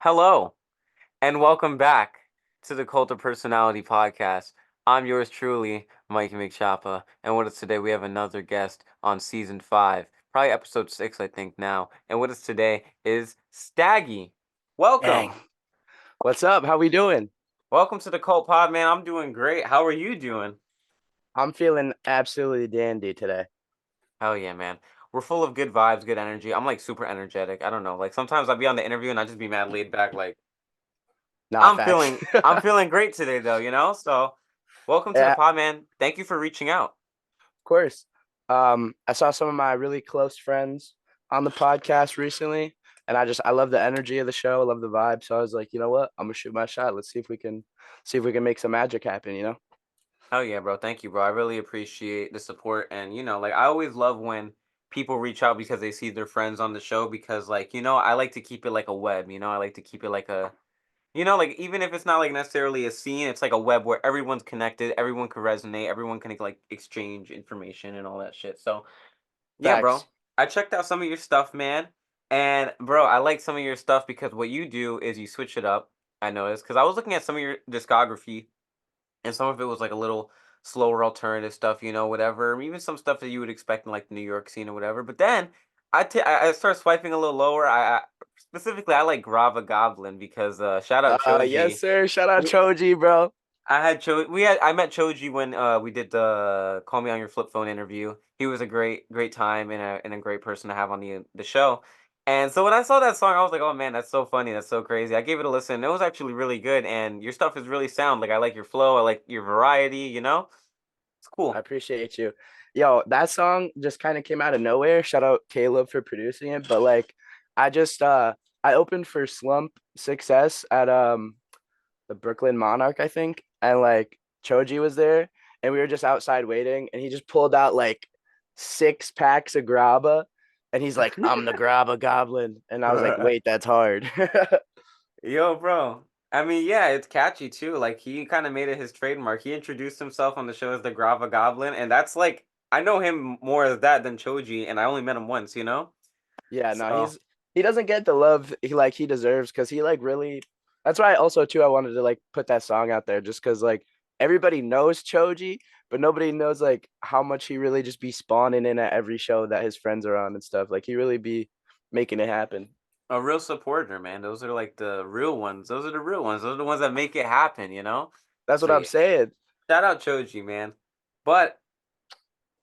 Hello, and welcome back to the Cult of Personality podcast. I'm yours truly, Mikeymcchoppa, and with us today we have another guest on season 5, probably episode 6, I think now. And with us today is Staggy. Dang. Welcome. What's up? How we doing? Welcome to the Cult Pod, man. I'm doing great. How are you doing? I'm feeling absolutely dandy today. Hell yeah, man. We're full of good vibes, good energy. I'm like super energetic. I don't know. Like sometimes I'll be on the interview and I just be mad laid back, like Nah, I'm facts. feeling I'm feeling great today though, you know? So welcome to the Yeah, pod, man. Thank you for reaching out. of course. I saw some of my really close friends on the podcast recently, and I love the energy of the show. I love the vibe. So I was like, you know what? I'm gonna shoot my shot. Let's see if we can make some magic happen. Oh yeah, bro. Thank you, bro. I really appreciate the support. And like I always love when people reach out because they see their friends on the show because I like to keep it like a web, I like to keep it like a like even if it's not like necessarily a scene, it's like a web where everyone's connected, everyone can resonate, everyone can like exchange information and all that shit. So yeah, bro. Facts. I checked out some of your stuff, man. And bro, I like some of your stuff because what you do is you switch it up. I noticed because I was looking at some of your discography and some of it was like a little slower alternative stuff, whatever. Even some stuff that you would expect in like the New York scene or whatever. But then I started swiping a little lower. I specifically I like Grava Goblin because shout out Yes, Choji. sir. Shout out We Choji, bro. I met Choji when we did the Call Me on Your Flip Phone interview. He was a great time and a great person to have on the show. And so when I saw that song, I was like, "Oh man, that's so funny, that's so crazy." I gave it a listen. It was actually really good, and your stuff is really sound. Like I like your flow, I like your variety. It's I cool. appreciate you. Yo, that song just kind of came out of nowhere. Shout out Caleb for producing it. But like I opened for Slump Success at the Brooklyn Monarch, I think. And like Choji was there and we were just outside waiting and he just pulled out like 6 packs of grabba and he's like, I'm the grabba goblin. And I was like, wait, that's hard. Yo, bro. I mean, yeah, it's catchy too. Like he kind of made it his trademark. He introduced himself on the show as the Grava Goblin, and that's like I know him more as that than Choji, and I only met him once. Yeah, no, So he doesn't get the love he deserves because he like really. That's why also too I wanted to like put that song out there just because like everybody knows Choji, but nobody knows like how much he really just be spawning in at every show that his friends are on and stuff. Like he really be making it happen. a real supporter, man. Those are like the real ones. Those are the real ones. Those are the ones that make it happen. That's So what I'm yeah, saying. shout out Choji, man. But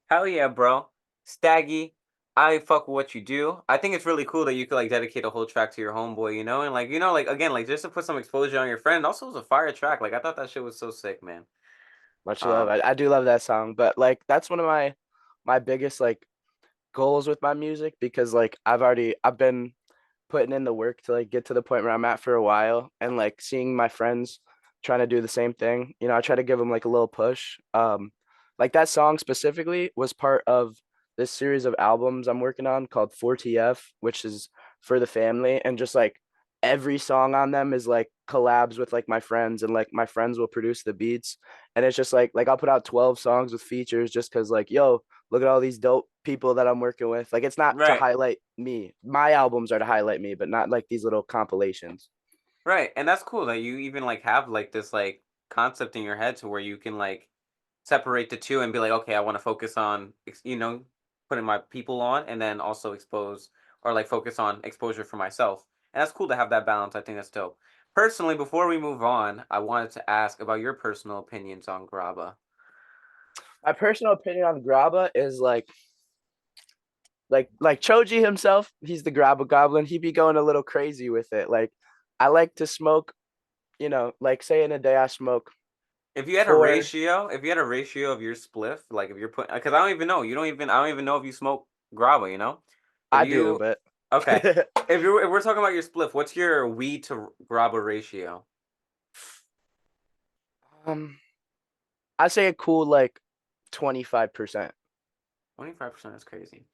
hell yeah, bro. Staggy, I fuck with what you do. I think it's really cool that you could like dedicate a whole track to your homeboy, and like again, like just to put some exposure on your friend. Also, it was a fire track. Like I thought that shit was so sick, man. Much love. Um, I do love that song, but like that's one of my biggest like goals with my music because like I've been putting in the work to like get to the point where I'm at for a while and like seeing my friends trying to do the same thing. I try to give them like a little push. Like that song specifically was part of this series of albums I'm working on called 4TF, which is for the family and just like every song on them is like collabs with like my friends and like my friends will produce the beats and it's just like I'll put out 12 songs with features just cuz like yo look at all these dope people that I'm working with. Like it's not to right, highlight me. My albums are to highlight me, but not like these little compilations. right, and that's cool that you even like have like this like concept in your head to where you can like separate the two and be like, okay, I want to focus on putting my people on, and then also expose or like focus on exposure for myself. And that's cool to have that balance. I think that's dope. Personally, before we move on, I wanted to ask about your personal opinions on Graba. My personal opinion on Graba is like Choji himself, he's the Graba Goblin. He be going a little crazy with it. Like I like to smoke, like say in a day I smoke four. If you had a ratio of your spliff, like if you're putting, because I don't even know, I don't even know if you smoke Graba. If I do, you, but okay, if we're talking about your spliff, what's your weed to Graba ratio? um I say a cool like 25%. 25% is crazy.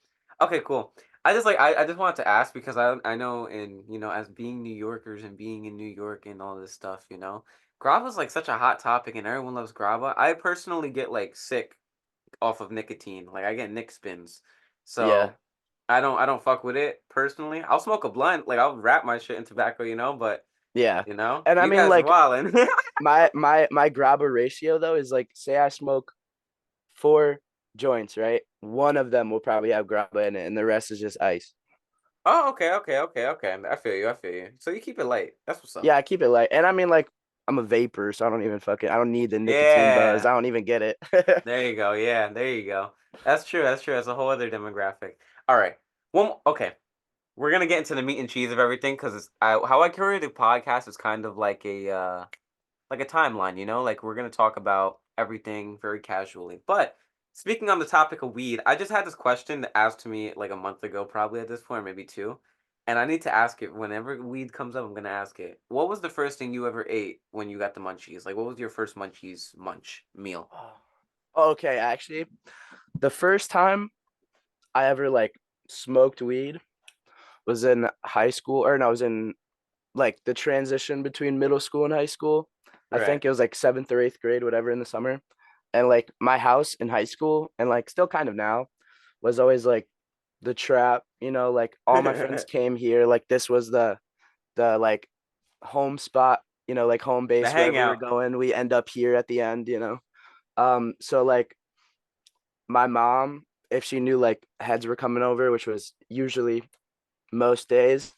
Okay, cool. I just wanted to ask because I know as being New Yorkers and being in New York and all this stuff. Grava's like such a hot topic and everyone loves grava. I personally get like sick off of nicotine. Like I get nick spins. Yeah. So I don't fuck with it personally. I'll smoke a blunt, like I'll wrap my shit in tobacco, but Yeah. You know, And I you mean, guys are like wildin'. my grabber ratio though is like, say I smoke 4 joints, right? One of them will probably have grabba in it, and the rest is just ice. Oh, okay, okay, okay, okay. I feel you. I feel you. So you keep it light. That's what's up. Yeah, I keep it light. And I mean, like, I'm a vapor, so I don't even fucking, I don't need the nicotine buzz. Yeah. I don't even get it. There you go. Yeah, there you go. That's true. That's true. That's a whole other demographic. All right. Okay. We're gonna get into the meat and cheese of everything because how I curate the podcast is kind of like a timeline, you know? Like we're gonna talk about everything very casually. But speaking on the topic of weed, I just had this question asked to me like a month ago, probably at this point, or maybe two. And I need to ask it whenever weed comes up, I'm gonna ask it. What was the first thing you ever ate when you got the munchies? Like what was your first munchies munch meal? Okay, actually, the first time I ever like smoked weed was in high school, or no, I was in like the transition between middle school and high school. I Right. think it was like seventh or eighth grade, whatever, in the summer. And like my house in high school, and like still kind of now, was always like the trap. Like all my friends The came here. Like this was the like home spot. Like home base wherever we're hangout. going. We end up here at the end. So like my mom, if she knew like heads were coming over, which was usually most days,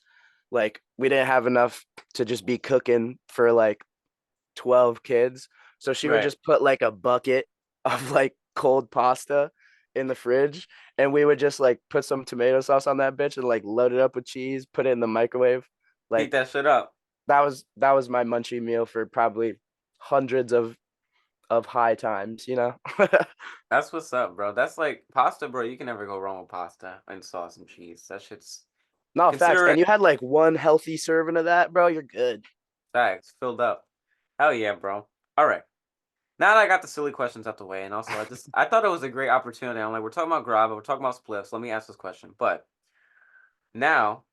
like we didn't have enough to just be cooking for like 12 kids. So she would Right. just put like a bucket of like cold pasta in the fridge, and we would just like put some tomato sauce on that bitch and like load it up with cheese, put it in the microwave. Heat Like that shit up. that was my munchie meal for probably hundreds of high times. That's what's up, bro. That's like pasta, bro. You can never go wrong with pasta and sauce and cheese. That shit's No, facts. consider And it you had like one healthy serving of that, bro, you're good. facts filled up. Hell yeah, bro. All right. Now that I got the silly questions out the way, and also I thought it was a great opportunity. I'm like, we're talking about grab, we're talking about spliffs. Let me ask this question. But now,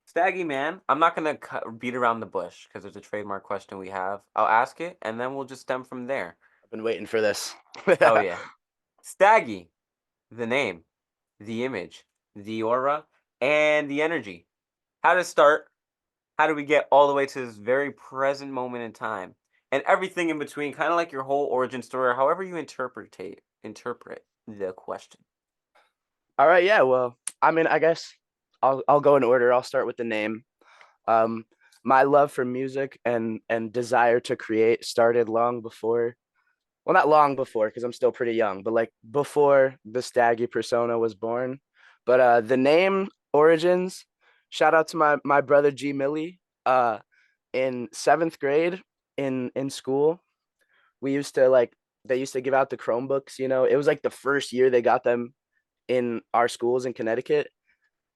Staggy man, I'm not gonna beat around the bush because there's a trademark question we have. I'll ask it, and then we'll just stem from there. I've been waiting for this. Hell yeah, Staggy, the name, the image, the aura, and the energy. How to start? How do we get all the way to this very present moment in time? And everything in between, kind of like your whole origin story, or however you interpret the question. All right, yeah. Well, I mean, I guess I'll go in order. I'll start with the name. Um, my love for music and desire to create started long before. Well, not long before because I'm still pretty young, but like before the Staggy persona was born. But the name origins. Shout out to my brother G Millie. In seventh grade in school, we used to like they used to give out the Chromebooks. It was like the first year they got them in our schools in Connecticut,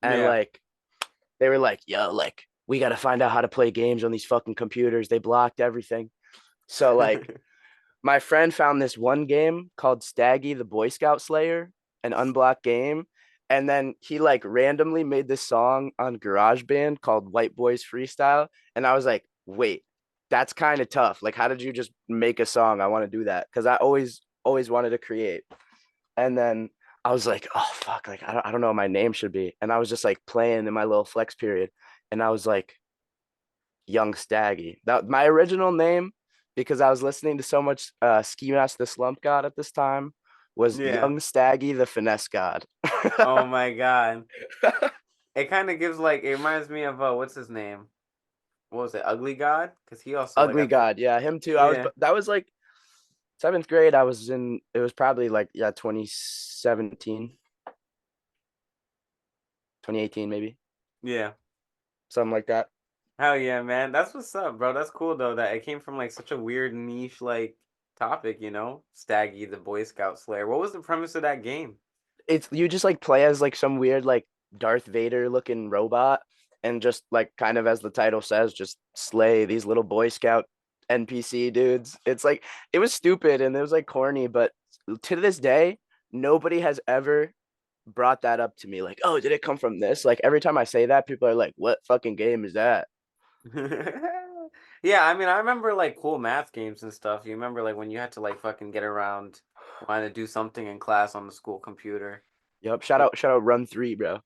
and Yeah. like they were like, "Yo, like we got to find out how to play games on these fucking computers. They blocked everything." So like my friend found this one game called Staggy the Boy Scout Slayer, an unblocked game. And then he like randomly made this song on GarageBand called White Boys Freestyle. And I was like, wait, that's kind of tough. Like, how did you just make a song? I want to do that. Cause I always wanted to create. And then I was like, oh fuck, like I don't know what my name should be. And I was just like playing in my little flex period. And I was like, Young Staggy. That my original name, because I was listening to so much Ski Mask the Slump God at this time, was Yeah. Young Staggy the Finesse God. Oh my god. It kind of gives like it reminds me of what's his name? What was it? Ugly God? Because he also like Ugly I think God, yeah, him too. yeah. That was like seventh grade. I was in. It was probably like, yeah, 2017, 2018, maybe Yeah. something like that. Hell yeah, man. That's what's up, bro. That's cool though that it came from like such a weird niche like topic, you know? Staggy the Boy Scout Slayer. What was the premise of that game? It's you just like play as like some weird like Darth Vader looking robot, and just like kind of as the title says, just slay these little Boy Scout NPC dudes. It's like it was stupid and it was like corny, but to this day, nobody has ever brought that up to me. Like, oh, did it come from this? Like every time I say that, people are like, what fucking game is that? Yeah, I mean, I remember like cool math games and stuff. You remember like when you had to like fucking get around wanting to do something in class on the school computer. Yep. But Shout out Run 3, bro.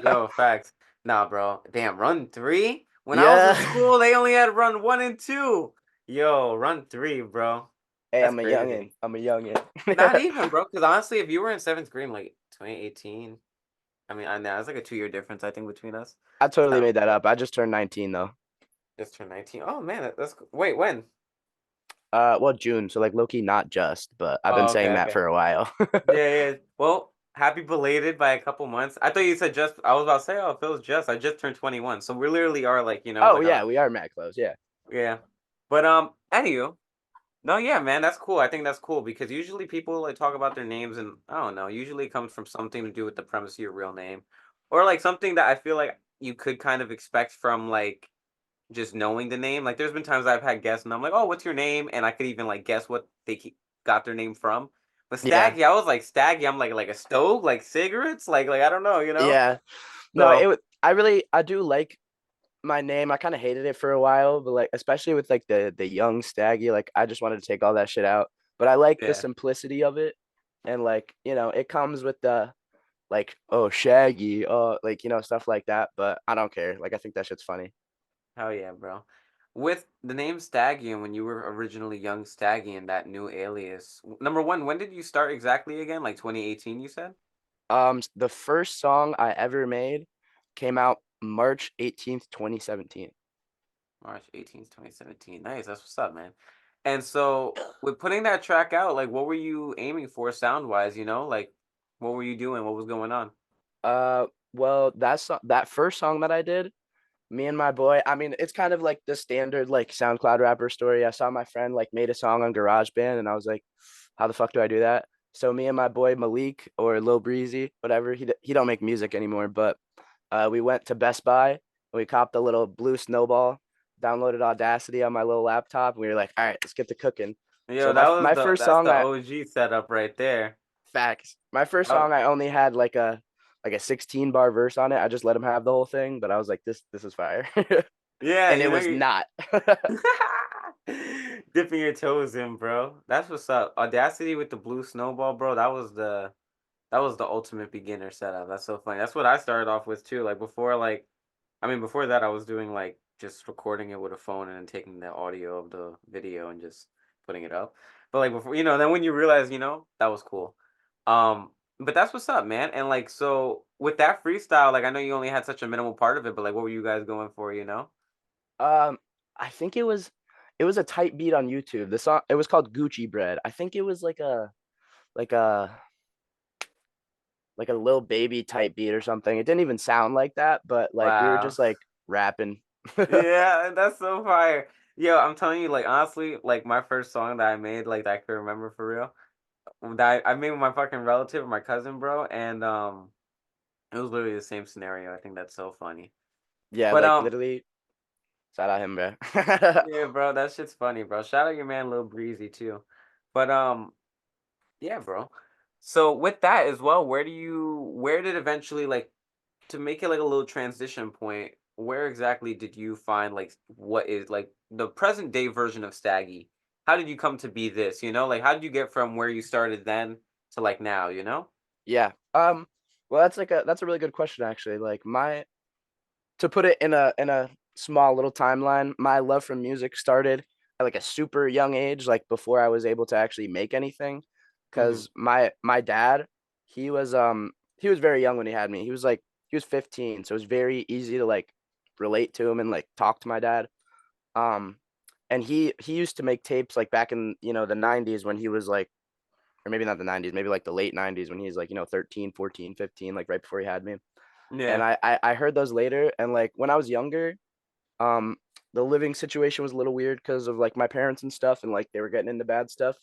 yo, facts. Nah, bro. Damn, Run 3? When I was in Yeah. school, they only had run 1 and 2. Yo, run 3, bro. Hey, That's I'm a crazy. youngin. I'm a Not youngin. even, bro. Because honestly, if you were in 7th grade, like 2018, I mean, I know it's like a 2-year difference, I think, between us. I totally Um, made that up. I just turned 19 though. just turned 19. Oh man, wait, when? Well, June, so like low key not just, but I've been Oh, saying okay, that okay. for a while. Yeah, yeah. Well, happy belated by a couple months. I thought you said just. I was about to say, oh, Phil's just. I just turned 21, so we literally are like, Oh like on yeah, a we are mad close. Yeah. yeah. But anywho, no, yeah, man, that's cool. I think that's cool because usually people like talk about their names, and I don't know. Usually it comes from something to do with the premise of your real name, or like something that I feel like you could kind of expect from like just knowing the name. Like there's been times I've had guests and I'm like, "Oh, what's your name?" And I could even like guess what got their name from. But Yeah. Staggy, I was like Staggy. I'm like a stove, like cigarettes, like I don't know, you know. Yeah. No, So I do like my name. I kind of hated it for a while, but like especially with like the young Staggy, like I just wanted to take all that shit out. But I like the yeah, simplicity of it, and like it comes with the like oh Shaggy, like stuff like that. But I don't care. Like I think that shit's funny. hell yeah, bro. With the name Staggy and when you were originally young Staggy and that new alias, number one, when did you start exactly again? Like 2018, you said? The first song I ever made came out March 18th, 2017. March 18th, 2017. Nice, that's what's up, man. And so with putting that track out, like what were you aiming for sound wise, Like what were you doing? What was going on? Well, that first song that I did, me and my boy, I mean, it's kind of like the standard like SoundCloud rapper story. I saw my friend like made a song on GarageBand and I was like, how the fuck do I do that? So me and my boy Malik or Lil Breezy, whatever, he don't make music anymore, but we went to Best Buy and we copped a little blue snowball, downloaded Audacity on my little laptop, and we were like, all right, let's get to cooking. So Yo, that was my the first that's song the I OG setup right there. facts. My first That- song I only had like a 16 bar verse on it. I just let him have the whole thing, but I was like, this is fire. yeah, And it was not. dipping your toes in, bro. That's what's up. Audacity with the blue snowball, bro. That was the ultimate beginner setup. That's so funny. That's what I started off with too. Like before, before that, I was doing like just recording it with a phone and then taking the audio of the video and just putting it up. But like before, then when you realize, that was cool. But that's what's up, man. And like, so with that freestyle, like I know you only had such a minimal part of it, but like, what were you guys going for? um, I think it was a tight beat on YouTube. The song it was called Gucci Bread. I think it was like a like a little baby type beat or something. It didn't even sound like that, but like we were Wow. just like rapping. Yeah, that's so fire. Yo, I'm telling you, like honestly, like my first song that I made, like that I could remember for real, that I made with my fucking relative, my cousin, bro, and it was literally the same scenario. I think that's so funny. Yeah, But like literally shout out him, bro. yeah, bro, that shit's funny, bro. Shout out your man, Lil Breezy too. But yeah, bro. So with that as well, where did eventually like to make it like a little transition point, where exactly did you find like what is like the present day version of Staggy? How did you come to be this? Like how did you get from where you started then to like now? Yeah. Well, that's a really good question actually. Like my to put it in a small little timeline, my love for music started at like a super young age, like before I was able to actually make anything. Hmm. Cause my dad, he was very young when he had me. He was 15, so it was very easy to like relate to him and like talk to my dad. Um, and he used to make tapes like back in the 90s when he was like, or maybe not the 90s, maybe like the late 90s when he was like 13, 14, 15, like right before he had me. And Yeah. I heard those later, and like when I was younger, um, the living situation was a little weird because of like my parents and stuff, and like they were getting into bad stuff.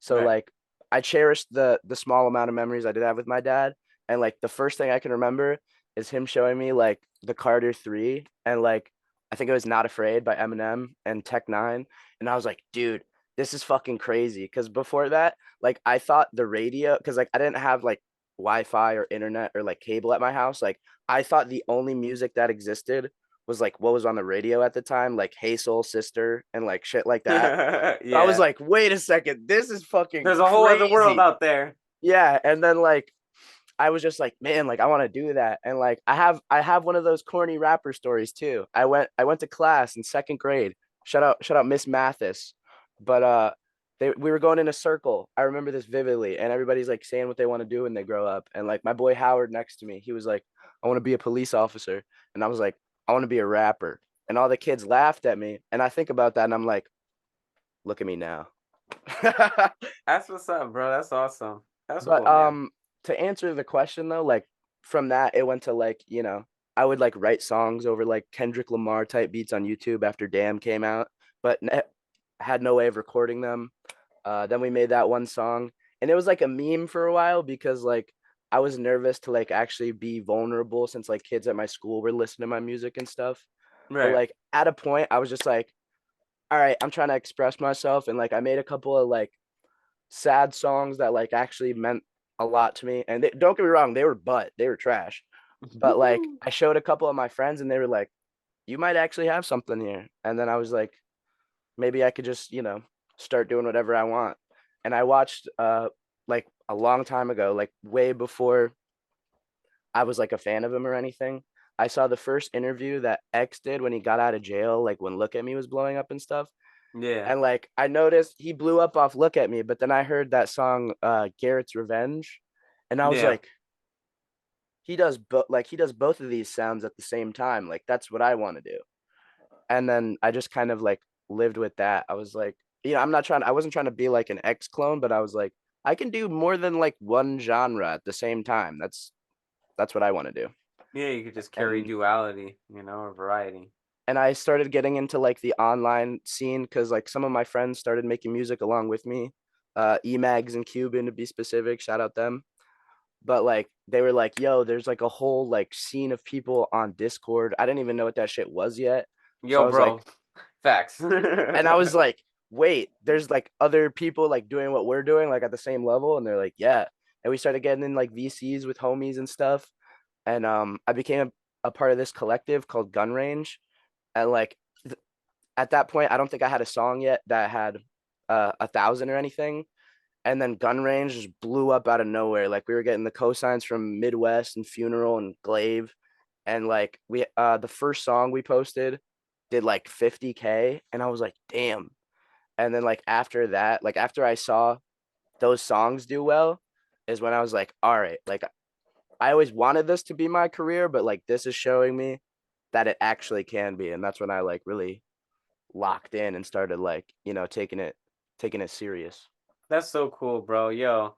So Right. like I cherished the small amount of memories I did have with my dad, and like the first thing I can remember is him showing me like the Carter 3 and like I think it was Not Afraid by Eminem and Tech Nine, and I was like, dude, this is fucking crazy. Because before that, like I thought the radio, because like I didn't have like Wi-Fi or internet or like cable at my house, like I thought the only music that existed was like what was on the radio at the time, like Hey Soul Sister and like shit like that. So I was Yeah. like, wait a second, this is fucking There's a whole other world crazy. out there. Yeah. And then like I was just like, man, like I want to do that. And like I have one of those corny rapper stories too. I went to class in second grade. Shout out Miss Mathis. But we were going in a circle. I remember this vividly, and everybody's like saying what they want to do when they grow up. And like my boy Howard next to me, he was like, I want to be a police officer. And I was like, I want to be a rapper. And all the kids laughed at me. And I think about that and I'm like, look at me now. That's what's up, bro. That's awesome. That's But cool, man. to answer the question though, like from that it went to like, I would like write songs over like Kendrick Lamar type beats on YouTube after Damn came out, but had no way of recording them. Then we made that one song and it was like a meme for a while because like I was nervous to like actually be vulnerable since like kids at my school were listening to my music and stuff. But Right. like at a point I was just like, all right, I'm trying to express myself and like I made a couple of like sad songs that like actually meant a lot to me. And don't get me wrong, they were trash. But like I showed a couple of my friends and they were like, you might actually have something here. And then I was like, maybe I could just, start doing whatever I want. And I watched like a long time ago, like way before I was like a fan of him or anything. I saw the first interview that X did when he got out of jail, like when Look at Me was blowing up and stuff. Yeah. And like I noticed he blew up off Look at Me, but then I heard that song Garrett's Revenge and I was Yeah. like he does both of these sounds at the same time. Like that's what I want to do. And then I just kind of like lived with that. I was like, I wasn't trying to be like an X clone, but I was like I can do more than like one genre at the same time. That's what I want to do. Yeah, you could just carry And duality, or variety. I started getting into like the online scene because like some of my friends started making music along with me. Emags and Cuban to be specific, shout out them. But like they were like, yo, there's like a whole like scene of people on Discord. I didn't even know what that shit was yet. So Yo, I was like, bro. Facts. and I was like, wait, there's like other people like doing what we're doing, like at the same level. And they're like, yeah. And we started getting in like VCs with homies and stuff. And I became a part of this collective called Gun Range. And like at that point, I don't think I had a song yet that had 1,000 or anything. And then Gun Range just blew up out of nowhere. Like we were getting the cosigns from Midwest and Funeral and Glaive, and like we the first song we posted did like 50K, and I was like, damn. And then like after that, like after I saw those songs do well, is when I was like, all right, like I always wanted this to be my career, but like this is showing me that it actually can be, and that's when I like really locked in and started like taking it serious. That's so cool, bro. Yo,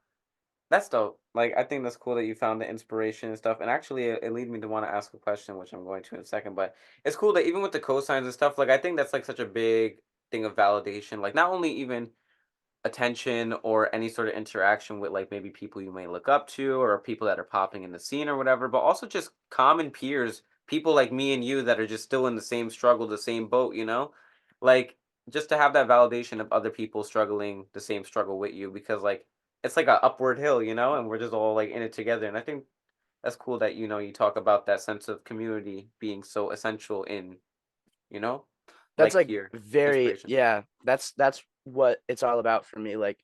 that's dope. Like, I think that's cool that you found the inspiration and stuff. And actually, it lead me to want to ask a question, which I'm going to in a second. But it's cool that even with the cosigns and stuff, like, I think that's like such a big thing of validation. Like, not only even attention or any sort of interaction with like maybe people you may look up to or people that are popping in the scene or whatever, but also just common peers, people like me and you that are just still in the same struggle, the same boat. Like just to have that validation of other people struggling the same struggle with you because like it's like a upward hill, and we're just all like in it together. And I think that's cool that you talk about that sense of community being so essential in, you know, That's like like here, very, inspiration. yeah, that's what it's all about for me, like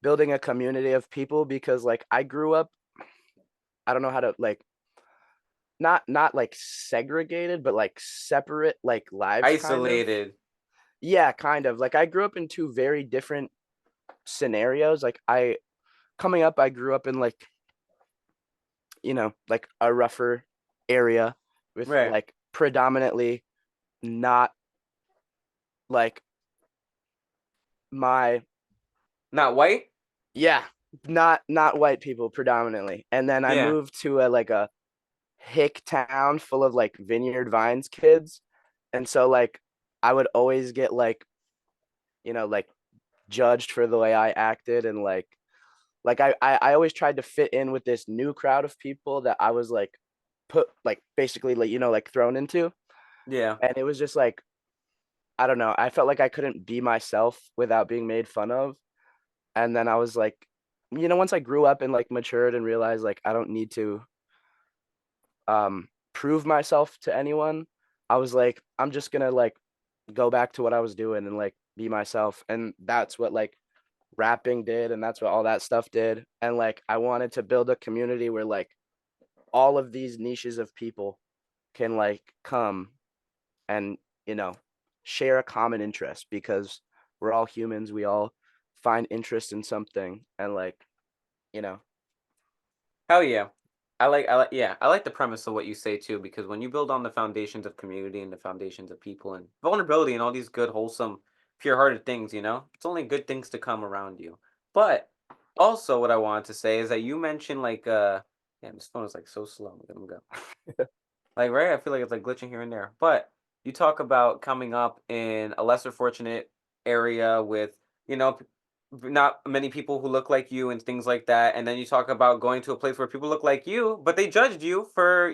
building a community of people because like I grew up, I don't know how to like not like segregated but like separate like lives kind of. Isolated. Yeah, kind of. Like I grew up in two very different scenarios. Like I coming up I grew up in like, like a rougher area with Right. like predominantly not like my Not white? yeah, not white people predominantly. And then I Yeah. moved to a like a hick town full of like Vineyard Vines kids. And so like I would always get like judged for the way I acted and like I always tried to fit in with this new crowd of people that I was like put like basically like like thrown into. Yeah. And it was just like I don't know, I felt like I couldn't be myself without being made fun of. And then I was like, once I grew up and like matured and realized like I don't need to prove myself to anyone, I was like, I'm just gonna like go back to what I was doing and like be myself. And that's what like rapping did, and that's what all that stuff did. And like I wanted to build a community where like all of these niches of people can like come and, you know, share a common interest because we're all humans. We all find interest in something, and like, you know, Hell yeah. Yeah, I like the premise of what you say too, because when you build on the foundations of community and the foundations of people and vulnerability and all these good, wholesome, pure-hearted things, it's only good things to come around you. But also what I wanted to say is that you mentioned like yeah, this phone is like so slow. Let me go. Like, right? I feel like it's like glitching here and there. But you talk about coming up in a lesser fortunate area with, you know, p- not many people who look like you and things like that. And then you talk about going to a place where people look like you, but they judged you for,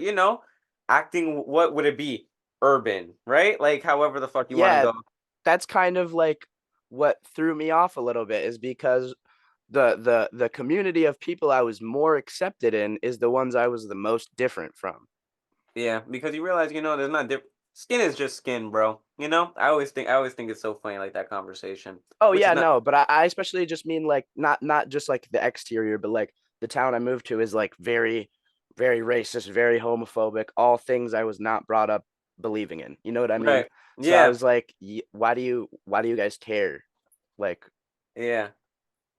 acting, what would it be? Urban, right? Like, however the fuck you want to yeah, go. that's kind of like what threw me off a little bit is because the community of people I was more accepted in is the ones I was the most different from. Yeah, because you realize, there's not different. Skin is just skin, bro. I always think it's so funny, like that conversation, Oh which is yeah, not. no, but I especially just mean like not just like the exterior, but like the town I moved to is like very racist, very homophobic, all things I was not brought up believing in. You know what I mean? Right. So I Yeah. was like, why do you guys care? Like, Yeah.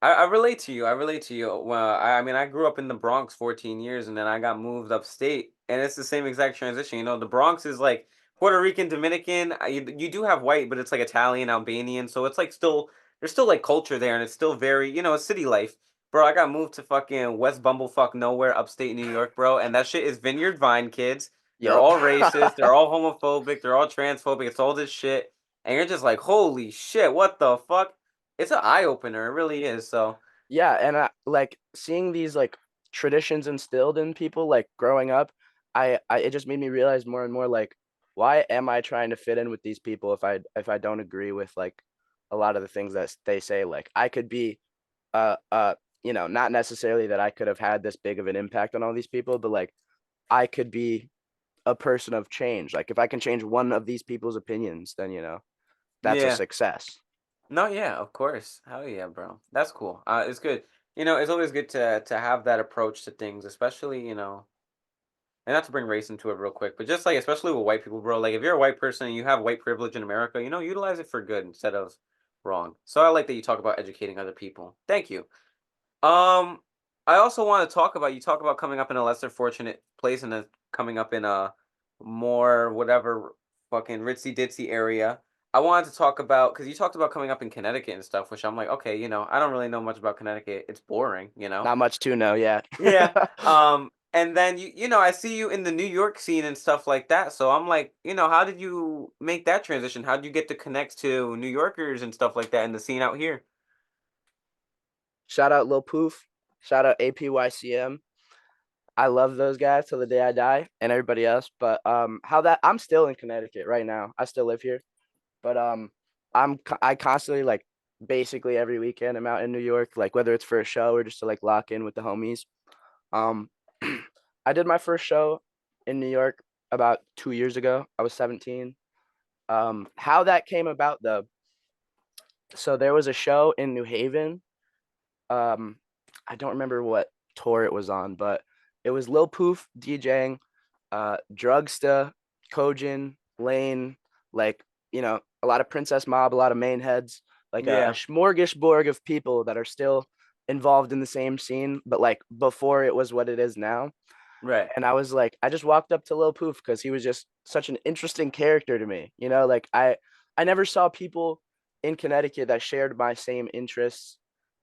I relate to you. I relate to you. Well, I mean, I grew up in the Bronx 14 years and then I got moved upstate. And it's the same exact transition. The Bronx is like Puerto Rican, Dominican. You do have white, but it's like Italian, Albanian. So it's like there's still like culture there and it's still very, it's city life. Bro, I got moved to fucking West Bumblefuck nowhere, upstate New York, bro. And that shit is Vineyard Vine kids. They're yup. all racist. They're all homophobic. They're all transphobic. It's all this shit. And you're just like, holy shit, what the fuck? It's an eye opener. It really is. So, Yeah, and like seeing these like traditions instilled in people like growing up, I it just made me realize more and more like why am I trying to fit in with these people if I don't agree with like a lot of the things that they say. Like I could be not necessarily that I could have had this big of an impact on all these people, but like I could be a person of change. Like if I can change one of these people's opinions, then that's a yeah. success. No, yeah, of course. Hell yeah, bro. That's cool. It's good. It's always good to have that approach to things, especially, and not to bring race into it real quick, but just like especially with white people, bro. Like if you're a white person and you have white privilege in America, utilize it for good instead of wrong. So I like that you talk about educating other people. Thank you. Um, I also want to talk about you talk about coming up in a lesser fortunate place and then coming up in a more whatever fucking ritzy ditzy area. I wanted to talk about because you talked about coming up in Connecticut and stuff, which I'm like, okay, I don't really know much about Connecticut. It's boring. Not much to know, yeah. Yeah. And then I see you in the New York scene and stuff like that. So I'm like, how did you make that transition? How did you get to connect to New Yorkers and stuff like that in the scene out here? Shout out Lil Poof. Shout out APYCM. I love those guys till the day I die and everybody else. But how that I'm still in Connecticut right now. I still live here. But I constantly like basically every weekend I'm out in New York, like whether it's for a show or just to like lock in with the homies. Um I did my first show in New York about 2 years ago. I was 17. How that came about though. So there was a show in New Haven. Um, I don't remember what tour it was on, but it was Lil Poof DJing, Drugsta, Kojin, Lane, like, a lot of Princess Mob, a lot of main heads, like a Yeah. smorgasbord of people that are still involved in the same scene, but like before it was what it is now. Right. And I was like, I just walked up to Lil Poof because he was just such an interesting character to me. Like I never saw people in Connecticut that shared my same interests,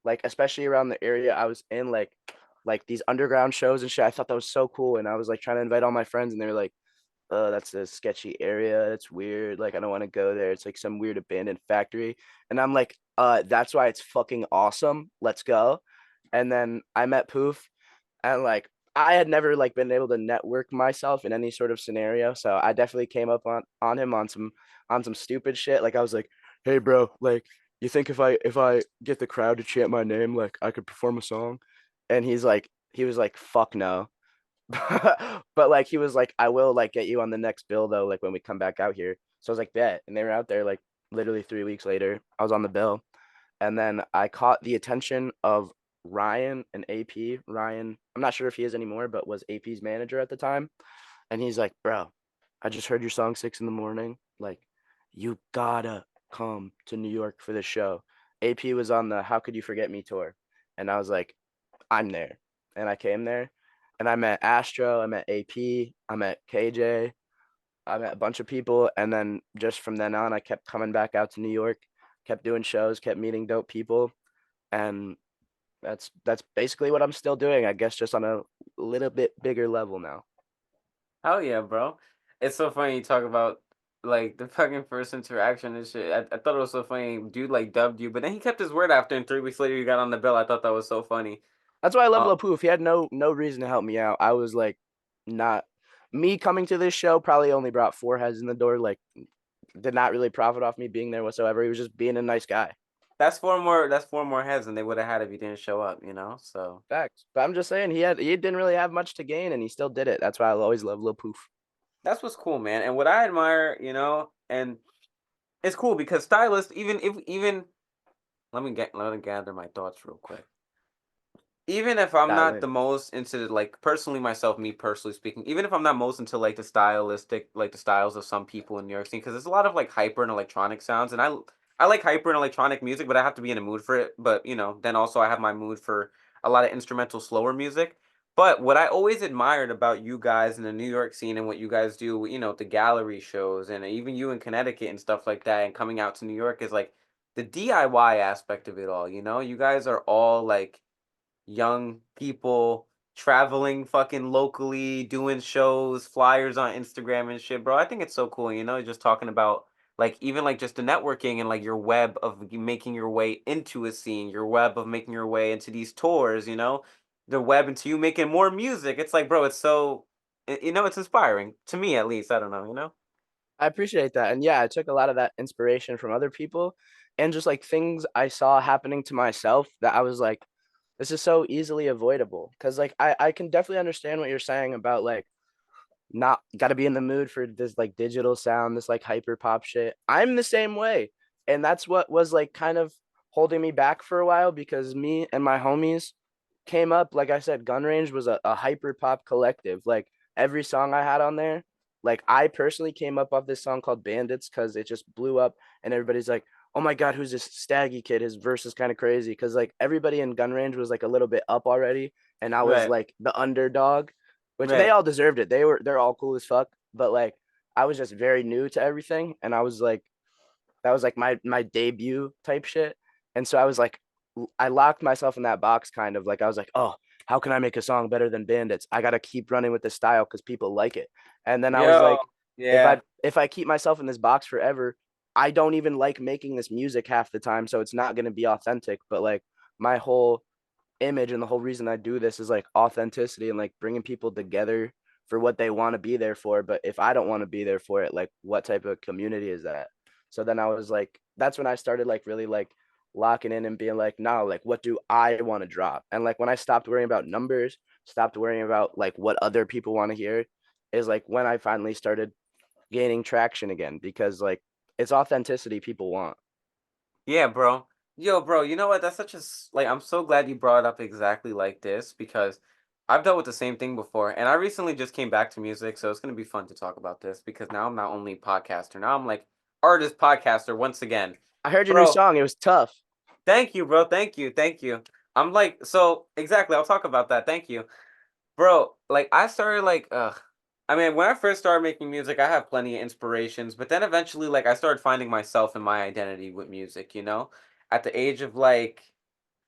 like especially around the area I was in, like these underground shows and shit. I thought that was so cool. And I was like trying to invite all my friends, and they were like, that's a sketchy area. It's weird. Like I don't want to go there. It's like some weird abandoned factory. And I'm like, that's why it's fucking awesome. Let's go. And then I met Poof, and like I had never like been able to network myself in any sort of scenario, so I definitely came up on him on some stupid shit. Like I was like, "Hey, bro, like you think if I get the crowd to chant my name, like I could perform a song?" And he was like, "Fuck no." But like he was like, "I will like get you on the next bill though, like when we come back out here." So I was like, "Bet." And they were out there like literally 3 weeks later. I was on the bill, and then I caught the attention of Ryan and AP. Ryan, I'm not sure if he is anymore, but was AP's manager at the time. And he's like, bro, I just heard your song 6 in the morning. Like, you gotta come to New York for this show. AP was on the How Could You Forget Me tour. And I was like, I'm there. And I came there and I met Astro, I met AP, I met KJ, I met a bunch of people. And then just from then on, I kept coming back out to New York, kept doing shows, kept meeting dope people. And that's basically what I'm still doing, I guess, just on a little bit bigger level now. Hell yeah, bro. It's so funny you talk about like the fucking first interaction and shit. I thought it was so funny. Dude like dubbed you, but then he kept his word after, and 3 weeks later you got on the bill. I thought that was so funny. That's why I love Uh, Lil Poof. He had no reason to help me out. I was like, not me coming to this show probably only brought four heads in the door. Like, did not really profit off me being there whatsoever. He was just being a nice guy. that's 4 more. That's 4 more heads than they would have had if you didn't show up. So Facts. But I'm just saying he didn't really have much to gain and he still did it. That's why I always love Lil Poof. that's what's cool, man. And what I admire, and it's cool because stylists, even let me gather my thoughts real quick. Even if I'm Dial not in. the most into like personally myself, me personally speaking, even if I'm not most into like the styles of some people in New York scene, because there's a lot of like hyper and electronic sounds, and I like hyper and electronic music, but I have to be in a mood for it. But then also I have my mood for a lot of instrumental, slower music. But what I always admired about you guys in the New York scene and what you guys do, the gallery shows, and even you in Connecticut and stuff like that, and coming out to New York is like the DIY aspect of it all. You guys are all like young people traveling fucking locally, doing shows, flyers on Instagram and shit, bro. I think it's so cool, just talking about like even like just the networking and like your web of making your way into a scene, your web of making your way into these tours, the web into you making more music. It's like, bro, it's so it's inspiring to me at least. I don't know. I appreciate that. And yeah, I took a lot of that inspiration from other people and just like things I saw happening to myself that I was like, this is so easily avoidable. Cause like I can definitely understand what you're saying about like not got to be in the mood for this like digital sound, this like hyper pop shit. I'm the same way. And that's what was like kind of holding me back for a while because me and my homies came up, like I said, Gun Range was a hyper pop collective. Like every song I had on there, like I personally came up off this song called Bandits because it just blew up and everybody's like, oh my God, who's this Staggy kid? His verse is kind of crazy because like everybody in Gun Range was like a little bit up already. And I was Right, like the underdog, which they right. all deserved it. They're all cool as fuck. But like I was just very new to everything. And I was like, that was like my debut type shit. And so I was like, I locked myself in that box kind of like I was like, oh, how can I make a song better than Bandits? I gotta keep running with this style because people like it. And then I was Yo, like, yeah. if I keep myself in this box forever, I don't even like making this music half the time, so it's not gonna be authentic. But like my whole image and the whole reason I do this is like authenticity and like bringing people together for what they want to be there for. But if I don't want to be there for it, like what type of community is that? So then I was like, that's when I started like really like locking in and being like, no, like what do I want to drop? And like when I stopped worrying about numbers, stopped worrying about like what other people want to hear, is like when I finally started gaining traction again because like it's authenticity people want. Yeah, bro. Yo, bro, you know what? That's such a like I'm so glad you brought it up exactly like this because I've dealt with the same thing before and I recently just came back to music, so it's going to be fun to talk about this because now I'm not only podcaster, now I'm like artist podcaster once again. I heard your new Bro, song. It was tough. thank you, bro. Thank you. Thank you. I'm like so exactly, I'll talk about that. Thank you. Bro, like I started like I mean, when I first started making music, I have plenty of inspirations, but then eventually like I started finding myself and my identity with music, At the age of like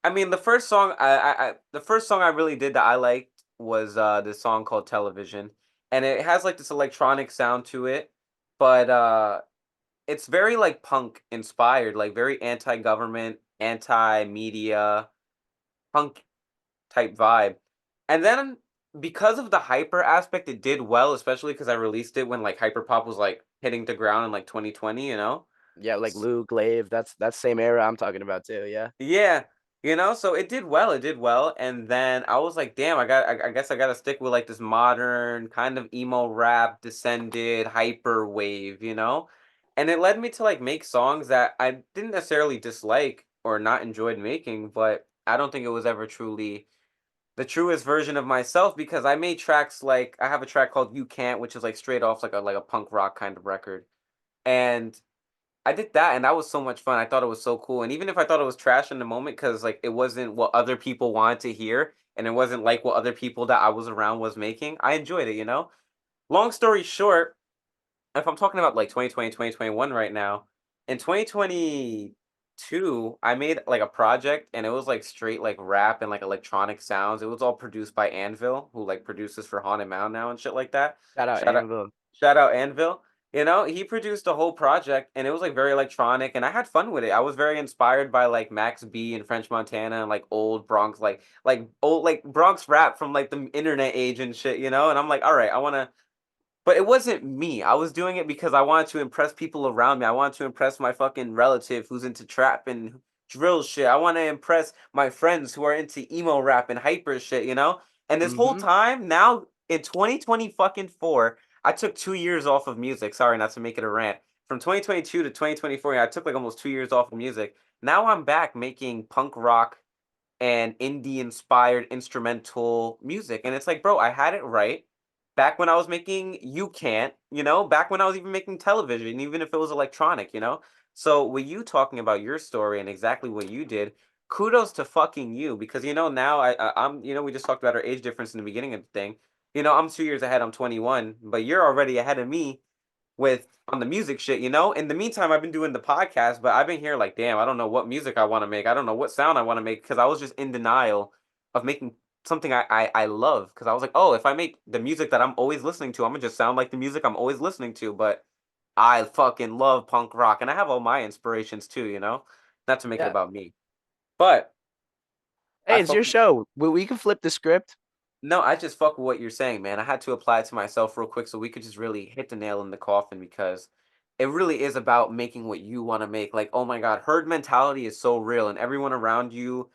I mean, the first song I really did that I liked was this song called Television. And it has like this electronic sound to it, but it's very like punk inspired, like very anti-government, anti-media, punk type vibe. And then because of the hyper aspect, it did well, especially because I released it when like hyperpop was like hitting the ground in like 2020. Yeah, like S- Lou Glaive. That's same era I'm talking about too. Yeah. Yeah, so it did well. It did well, and then I was like, damn, I guess I got to stick with like this modern kind of emo rap descended hyper wave, and it led me to like make songs that I didn't necessarily dislike or not enjoyed making, but I don't think it was ever truly the truest version of myself because I made tracks like I have a track called You Can't, which is like straight off like a punk rock kind of record. And I did that and that was so much fun. I thought it was so cool. And even if I thought it was trash in the moment, because like it wasn't what other people wanted to hear and it wasn't like what other people that I was around was making, I enjoyed it. Long story short, if I'm talking about like 2020, 2021 right now, in 2022, I made like a project and it was like straight like rap and like electronic sounds. It was all produced by Anvil, who like produces for Haunted Mound now and shit like that. Shout out Shout out, Anvil. shout out Anvil. He produced the whole project and it was like very electronic and I had fun with it. I was very inspired by like Max B and French Montana and like old Bronx, like old like Bronx rap from like the internet age and shit. And I'm like, all right, I wanna but it wasn't me. I was doing it because I wanted to impress people around me. I wanted to impress my fucking relative who's into trap and drill shit. I want to impress my friends who are into emo rap and hyper shit. And this whole Mhm. time, now in 2020 fucking 4, I took 2 years off of music. Sorry, not to make it a rant. From 2022 to 2024, I took like almost 2 years off of music. Now I'm back making punk rock and indie inspired instrumental music. And it's like, bro, I had it right back when I was making You Can't, back when I was even making television, even if it was electronic. So with you talking about your story and exactly what you did, kudos to fucking you because now I'm we just talked about our age difference in the beginning of the thing. I'm 2 years ahead, I'm 21, but you're already ahead of me with on the music shit. In the meantime, I've been doing the podcast, but I've been here like, damn, I don't know what music I want to make. I don't know what sound I want to make because I was just in denial of making something I love because I was like, oh, if I make the music that I'm always listening to, I'm gonna just sound like the music I'm always listening to. But I fucking love punk rock, and I have all my inspirations too. Not to make it Yeah. about me, but I Hey, it's fuck your show. We can flip the script. No, I just fuck with what you're saying, man. I had to apply it to myself real quick so we could just really hit the nail in the coffin because it really is about making what you want to make. Like, oh my God, herd mentality is so real, and everyone around you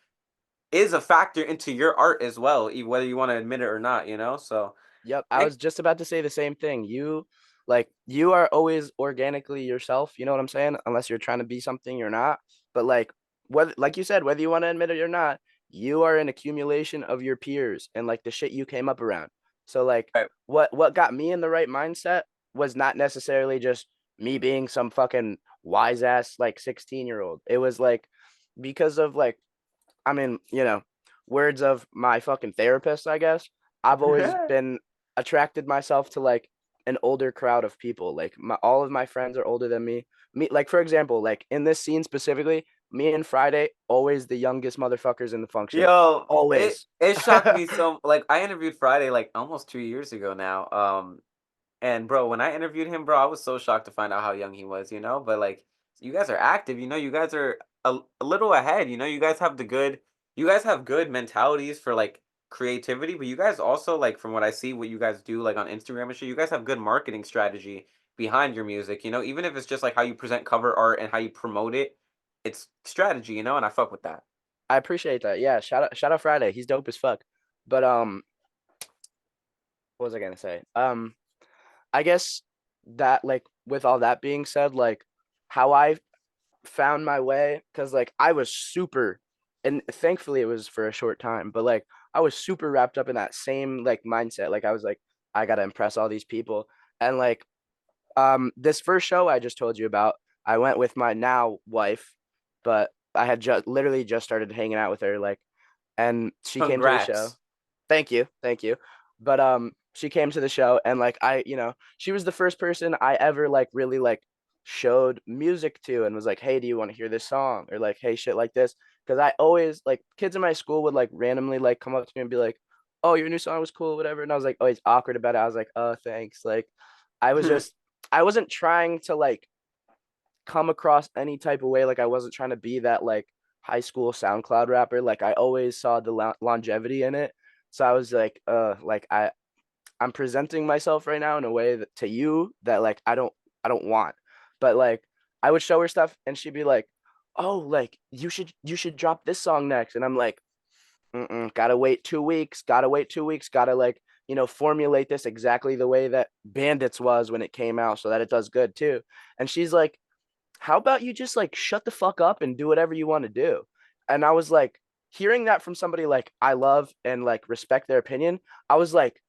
is a factor into your art as well, whether you want to admit it or not. So, Yep, I thank was just about to say the same thing. You are always organically yourself, you know what I'm saying? Unless you're trying to be something you're not. But whether like you said, whether you want to admit it or not, you are an accumulation of your peers and like the shit you came up around. So right. what got me in the right mindset was not necessarily just me being some fucking wise ass like 16-year-old. It was like because of I mean, words of my fucking therapist, I guess. I've always been attracted myself to like an older crowd of people. Like all of my friends are older than me. Like for example, like in this scene specifically, me and Friday always the youngest motherfuckers in the function. Yo, it Always. it shocked me so. Like, I interviewed Friday like almost 2 years ago now. And bro, when I interviewed him, bro, I was so shocked to find out how young he was. But like, you guys are active. You guys are a little ahead. You guys have good mentalities for like creativity, but you guys also like from what I see, what you guys do like on Instagram and shit, you guys have good marketing strategy behind your music. Even if it's just like how you present cover art and how you promote it, it's strategy, and I fuck with that. I appreciate that. Yeah, shout out Friday. He's dope as fuck. But what was I gonna say? I guess that like with all that being said, like how I found my way because like I was super and thankfully it was for a short time, but like I was super wrapped up in that same like mindset. Like I was like, I gotta impress all these people. And this first show I just told you about, I went with my now wife, but I had just literally just started hanging out with her, and she came to the show. Congrats. Thank you, thank you. But she came to the show, and like she was the first person I ever like really like showed music to, and was like, hey, do you want to hear this song, or like, hey, shit like this, because I always like kids in my school would like randomly like come up to me and be like, oh, your new song was cool, whatever, and I was like always awkward about it. I was like, oh, thanks. Like, I was just I wasn't trying to like come across any type of way. Like I wasn't trying to be that like high school SoundCloud rapper. Like I always saw the longevity in it. So I was like I'm presenting myself right now in a way that to you that like I don't want. But like I would show her stuff and she'd be like, "Oh, like you should drop this song next." And I'm like, gotta wait 2 weeks, gotta wait 2 weeks, gotta like, formulate this exactly the way that Bandits was when it came out so that it does good too. And she's like, how about you just like shut the fuck up and do whatever you want to do? And I was like, hearing that from somebody like I love and like respect their opinion, I was like,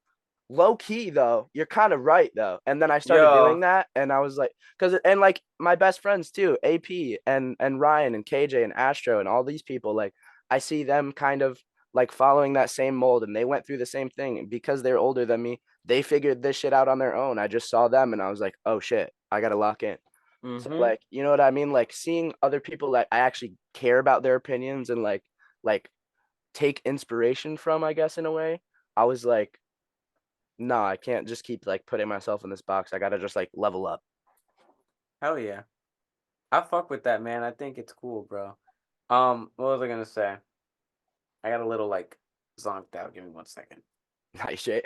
low key though, you're kind of right though. And then I started doing Yo. that, and I was like, because and like my best friends too, AP and Ryan and KJ and Astro and all these people, like I see them kind of like following that same mold, and they went through the same thing. And because they're older than me, they figured this shit out on their own. I just saw them, and I was like, oh shit, I gotta lock in. So Mm-hmm. like, you know what I mean? Like seeing other people that I actually care about their opinions and like take inspiration from, I guess in a way. I was like, no, I can't just keep like putting myself in this box. I gotta just like level up. Hell yeah. I fuck with that, man. I think it's cool, bro. What was I gonna say? I got a little like zonked out. Give me 1 second. Nice shit.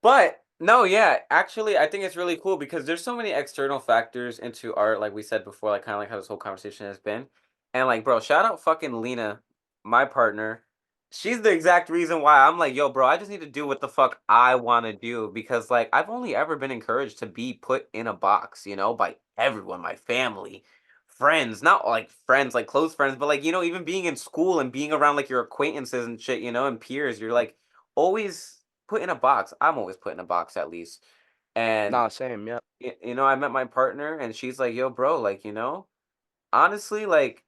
But no, yeah, actually, I think it's really cool because there's so many external factors into art, like we said before, like kind of like how this whole conversation has been. And like, bro, shout out fucking Lena, my partner. She's the exact reason why I'm like, yo, bro, I just need to do what the fuck I want to do because like I've only ever been encouraged to be put in a box, by everyone, my family, friends, not like friends, like close friends, but like, even being in school and being around like your acquaintances and shit, and peers, you're like always put in a box. I'm always put in a box at least. And Nah, same. Yep. I met my partner and she's like, "Yo, bro, like, honestly, like,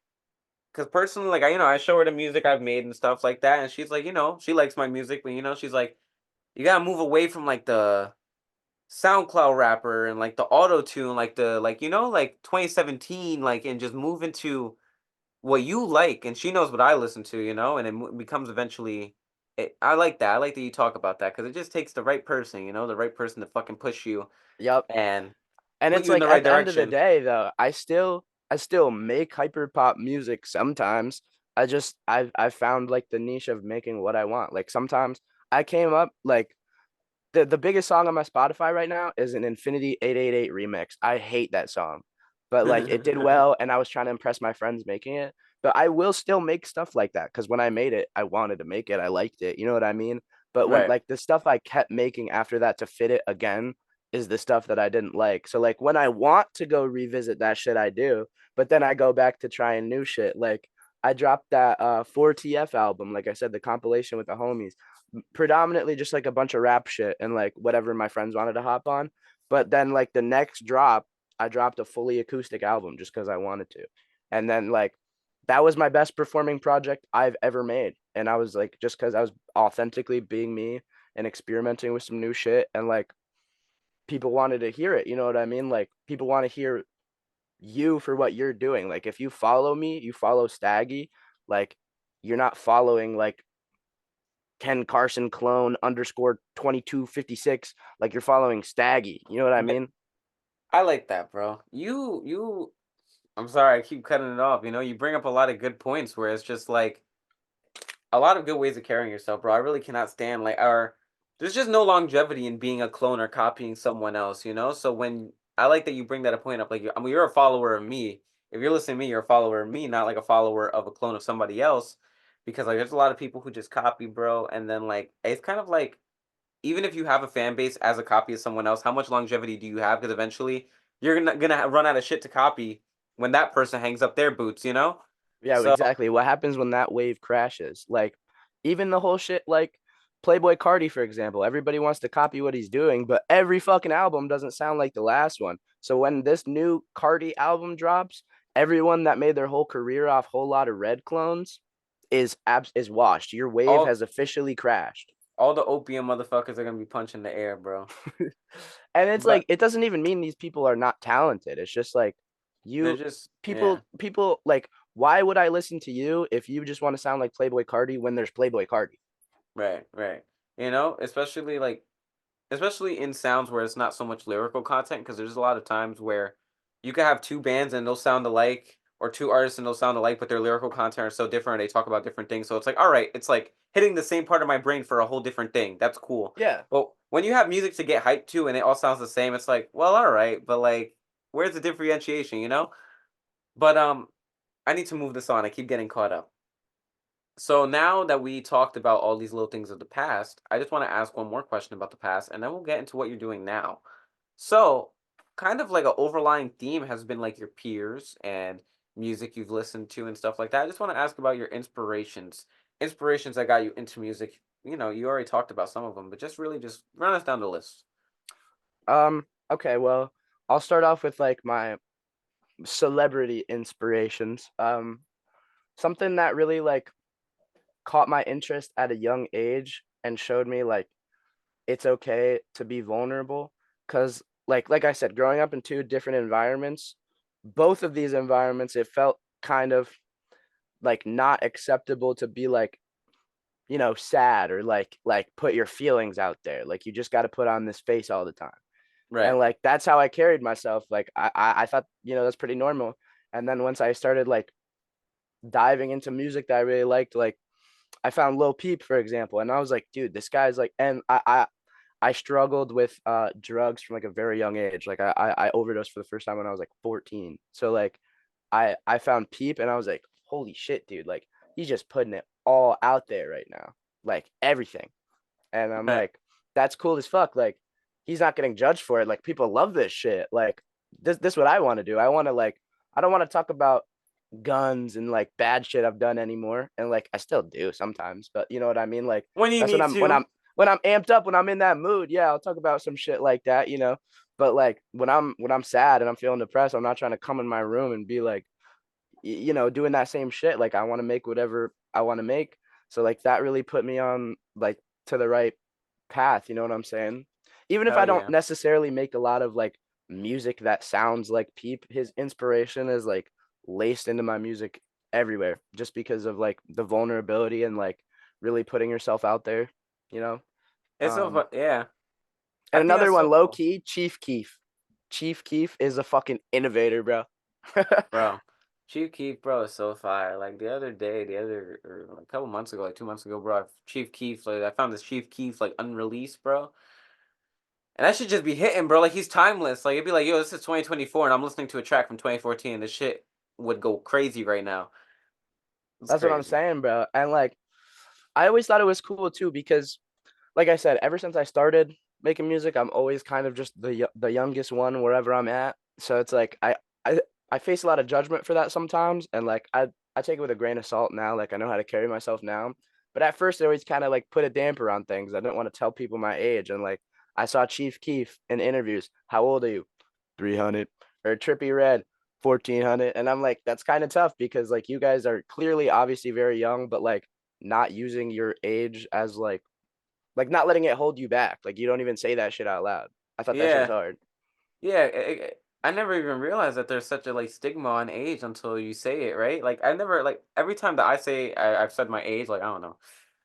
cause personally, like, I show her the music I've made and stuff like that, and she's like, she likes my music, but she's like, you gotta move away from like the SoundCloud rapper and like the auto tune, like the like 2017, like, and just move into what you like, and she knows what I listen to, and it becomes eventually. I like that. I like that you talk about that because it just takes the right person, the right person to fucking push you Yep. and And put it's you in like the at right the end of the direction. day though, I still make hyper pop music sometimes. I've found like the niche of making what I want. Like sometimes I came up like the biggest song on my Spotify right now is an Infinity 888 remix. I hate that song. But like it did well, and I was trying to impress my friends making it. But I will still make stuff like that because when I made it, I wanted to make it. I liked it. You know what I mean? But when Right. like the stuff I kept making after that to fit it again is the stuff that I didn't like. So like when I want to go revisit that shit, I do. But then I go back to trying new shit. Like I dropped that 4TF album, like I said, the compilation with the homies, predominantly just like a bunch of rap shit and like whatever my friends wanted to hop on. But then like the next drop, I dropped a fully acoustic album just because I wanted to. And then like that was my best performing project I've ever made. And I was like, just because I was authentically being me and experimenting with some new shit, and like people wanted to hear it. You know what I mean? Like people want to hear you for what you're doing. Like if you follow me, you follow Staggy, like you're not following like Ken Carson clone underscore 2256. Like you're following Staggy. You know what I Yeah, mean? I like that, bro. I'm sorry, I keep cutting it off. You bring up a lot of good points where it's just like a lot of good ways of carrying yourself, bro. I really cannot stand like our there's just no longevity in being a clone or copying someone else. So when I like that you bring that a point up, like you're a follower of me. If you're listening to me, you're a follower of me, not like a follower of a clone of somebody else. Because like there's a lot of people who just copy, bro, and then like it's kind of like even if you have a fan base as a copy of someone else, how much longevity do you have? Because eventually you're gonna run out of shit to copy when that person hangs up their boots. Yeah, So exactly. What happens when that wave crashes? Like, even the whole shit, like Playboy Cardi, for example, everybody wants to copy what he's doing, but every fucking album doesn't sound like the last one. So when this new Cardi album drops, everyone that made their whole career off whole lot of red clones is washed. Your wave all has officially crashed. all the opium motherfuckers are gonna be punching the air, bro. And it's But like it doesn't even mean these people are not talented. It's just like they're you just yeah, people like, why would I listen to you if you just want to sound like Playboy Cardi when there's Playboy Cardi? right, right. Especially in sounds where it's not so much lyrical content, because there's a lot of times where you could have two bands and they'll sound alike, or two artists and they'll sound alike, but their lyrical content are so different. They talk about different things, so it's like, all right, it's like hitting the same part of my brain for a whole different thing. That's cool. Yeah. But when you have music to get hyped to and it all sounds the same, it's like, well, all right, but like, where's the differentiation? But I need to move this on. I keep getting caught up. So now that we talked about all these little things of the past, I just want to ask one more question about the past, and then we'll get into what you're doing now. So, kind of like an overlying theme has been like your peers and music you've listened to and stuff like that. I just want to ask about your inspirations that got you into music. You already talked about some of them, but just really just run us down the list. Okay, well, I'll start off with like my celebrity inspirations. Something that really like caught my interest at a young age and showed me like it's okay to be vulnerable. Cause like I said, growing up in two different environments, both of these environments, it felt kind of like not acceptable to be like, sad or like put your feelings out there. Like you just got to put on this face all the time. Right. And like that's how I carried myself. Like I thought, that's pretty normal. And then once I started like diving into music that I really liked, like I found Lil Peep, for example, and I was like, dude, this guy's like, and I struggled with drugs from like a very young age. Like I overdosed for the first time when I was like 14. So like I found Peep and I was like, holy shit, dude, like he's just putting it all out there right now, like everything. And I'm Right. like, that's cool as fuck. Like he's not getting judged for it. Like people love this shit. Like this what I want to do. I want to like I don't want to talk about guns and like bad shit I've done anymore. And like I still do sometimes, but you know what I mean? Like When you that's need to. when I'm amped up, when I'm in that mood, yeah, I'll talk about some shit like that. But like when I'm sad and I'm feeling depressed, I'm not trying to come in my room and be like, doing that same shit. Like I want to make whatever I want to make. So like that really put me on like to the right path, you know what I'm saying? Even if I Hell don't yeah. necessarily make a lot of like music that sounds like Peep, his inspiration is like laced into my music everywhere just because of like the vulnerability and like really putting yourself out there, you know? It's so Um fun. Yeah. I and think another that's one so low cool. key, Chief Keef. Chief Keef is a fucking innovator, bro. Bro, Chief Keef, bro, is so fire. Like the other day, or like, a couple months ago, like 2 months ago, bro, Chief Keef, like I found this Chief Keef like unreleased, bro. And that should just be hitting, bro. Like he's timeless. Like it'd be like, yo, this is 2024, and I'm listening to a track from 2014, and this shit would go crazy right now. It's That's what I'm crazy. saying, bro. And like I always thought it was cool too because like I said, ever since I started making music, I'm always kind of just the youngest one wherever I'm at. So it's like I I face a lot of judgment for that sometimes, and like I take it with a grain of salt now. Like I know how to carry myself now, but at first I always kind of like put a damper on things. I didn't want to tell people my age, and like I saw Chief Keef in interviews. How old are you? 300. Or Trippy Red. 1400. And I'm like, that's kind of tough because like you guys are clearly obviously very young, but like not using your age as like not letting it hold you back. Like you don't even say that shit out loud. I thought that shit was Yeah, hard. yeah. I never even realized that there's such a like stigma on age until you say it, right? Like I never like every time that I've said my age, like I don't know.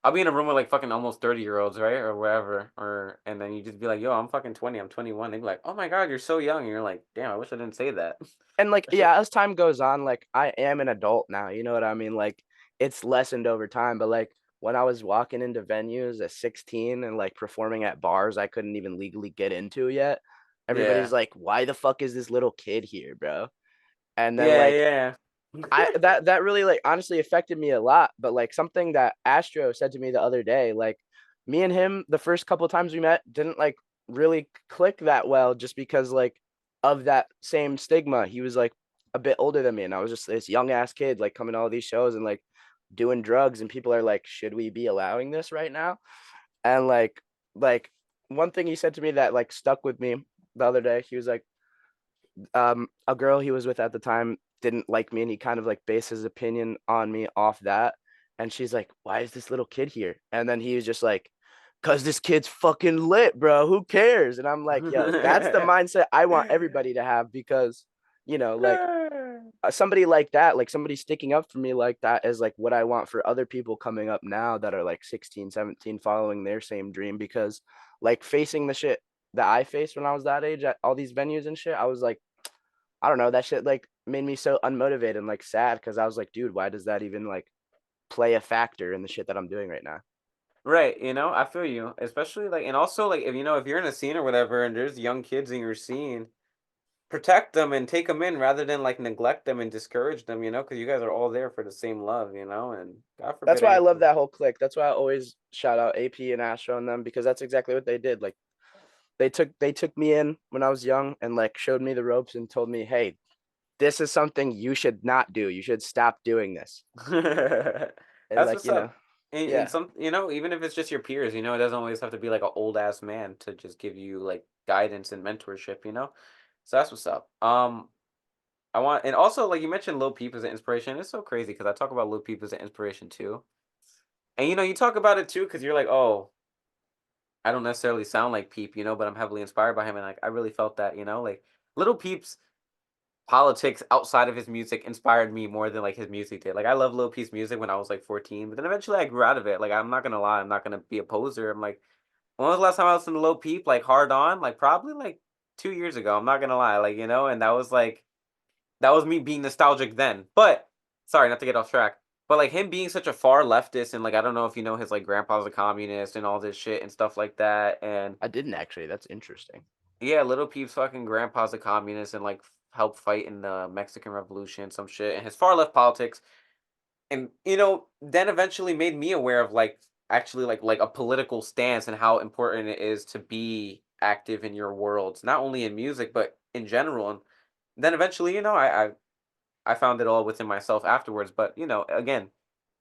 I'll be in a room with like fucking almost 30-year-olds, right? Or whatever. And then you just be like, yo, I'm fucking 20, I'm 21. They'd be like, oh my God, you're so young. And you're like, damn, I wish I didn't say that. And like, That shit. yeah, as time goes on, like I am an adult now. You know what I mean? Like it's lessened over time. But like when I was walking into venues at 16 and like performing at bars I couldn't even legally get into yet, everybody's Yeah. like, why the fuck is this little kid here, bro? And then Yeah, like yeah. I that really like honestly affected me a lot. But like something that Astro said to me the other day, like me and him the first couple of times we met didn't like really click that well just because like of that same stigma. He was like a bit older than me, and I was just this young ass kid like coming to all these shows and like doing drugs, and people are like, should we be allowing this right now? And like one thing he said to me that like stuck with me the other day, he was like, a girl he was with at the time didn't like me, and he kind of like based his opinion on me off that. And she's like, why is this little kid here? And then he was just like, cause this kid's fucking lit, bro, who cares? And I'm like, yo, that's the mindset I want everybody to have because like somebody like that, like somebody sticking up for me like that is like what I want for other people coming up now that are like 16, 17, following their same dream. Because like facing the shit that I faced when I was that age at all these venues and shit, I was like, I don't know, that shit like made me so unmotivated and like sad because I was like, dude, why does that even like play a factor in the shit that I'm doing right now? Right, I feel you. Especially like and also like if you're in a scene or whatever and there's young kids in your scene, protect them and take them in rather than like neglect them and discourage them, because you guys are all there for the same love, and God That's forbid why I love anything. that whole clique. That's why I always shout out AP and Astro and them because that's exactly what they did. Like they took me in when I was young and like showed me the ropes and told me, hey, this is something you should not do. You should stop doing this. And That's like, what's up. And yeah. some, even if it's just your peers, it doesn't always have to be like an old ass man to just give you like guidance and mentorship. So that's what's up. I want, and also like you mentioned Lil Peep as an inspiration. It's so crazy because I talk about Lil Peep as an inspiration too. And you talk about it too because you're like, oh, I don't necessarily sound like Peep, but I'm heavily inspired by him, and like I really felt that, like Little Peep's politics outside of his music inspired me more than like his music did. Like I love Lil Peep's music when I was like 14, but then eventually I grew out of it. Like I'm not gonna lie, I'm not gonna be a poser. I'm like, when was the last time I listened to Lil Peep like hard on? Like probably like 2 years ago. I'm not gonna lie, like and that was me being nostalgic then. But sorry, not to get off track. But like him being such a far leftist and like I don't know if you know his like grandpa's a communist and all this shit and stuff like that. And I didn't actually. That's interesting. yeah, Little Peep's fucking grandpa's a communist and like helped fight in the Mexican Revolution, some shit, and his far left politics. And then eventually made me aware of like actually like a political stance and how important it is to be active in your worlds, not only in music but in general. And then eventually, I found it all within myself afterwards. But again,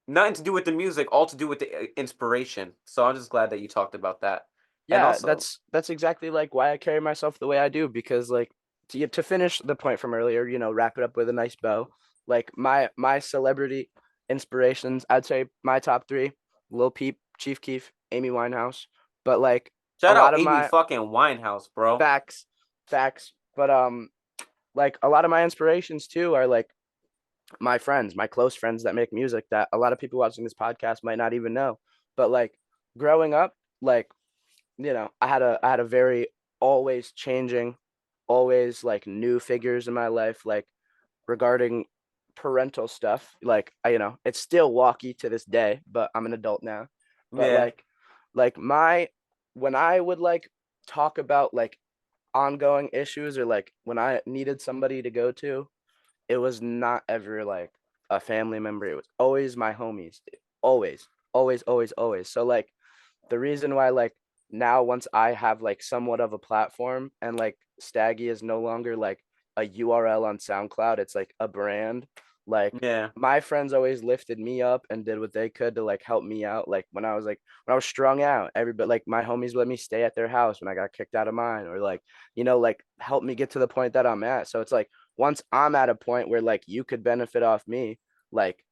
nothing to do with the music, all to do with the inspiration. So I'm just glad that you talked about that. And Yeah, also, that's exactly like why I carry myself the way I do because like to finish the point from earlier, wrap it up with a nice bow. Like my celebrity inspirations, I'd say my top three: Lil Peep, Chief Keef, Amy Winehouse. But like a shout out lot of Amy my fucking Winehouse, bro. facts, facts. But like a lot of my inspirations too are like my friends, my close friends that make music that a lot of people watching this podcast might not even know. But like growing up, like I had a very always changing, always like new figures in my life, like regarding parental stuff. Like it's still walky to this day, but I'm an adult now. But Yeah. like my when I would like talk about like ongoing issues or like when I needed somebody to go to, it was not ever like a family member. It was always my homies. Always, always, always, always. So like the reason why like now once I have like somewhat of a platform and like Staggy is no longer like a URL on SoundCloud, it's like a brand. Like Yeah. my friends always lifted me up and did what they could to like help me out. Like when I was strung out, everybody like my homies let me stay at their house when I got kicked out of mine, or like, like help me get to the point that I'm at. So it's like once I'm at a point where like you could benefit off me, like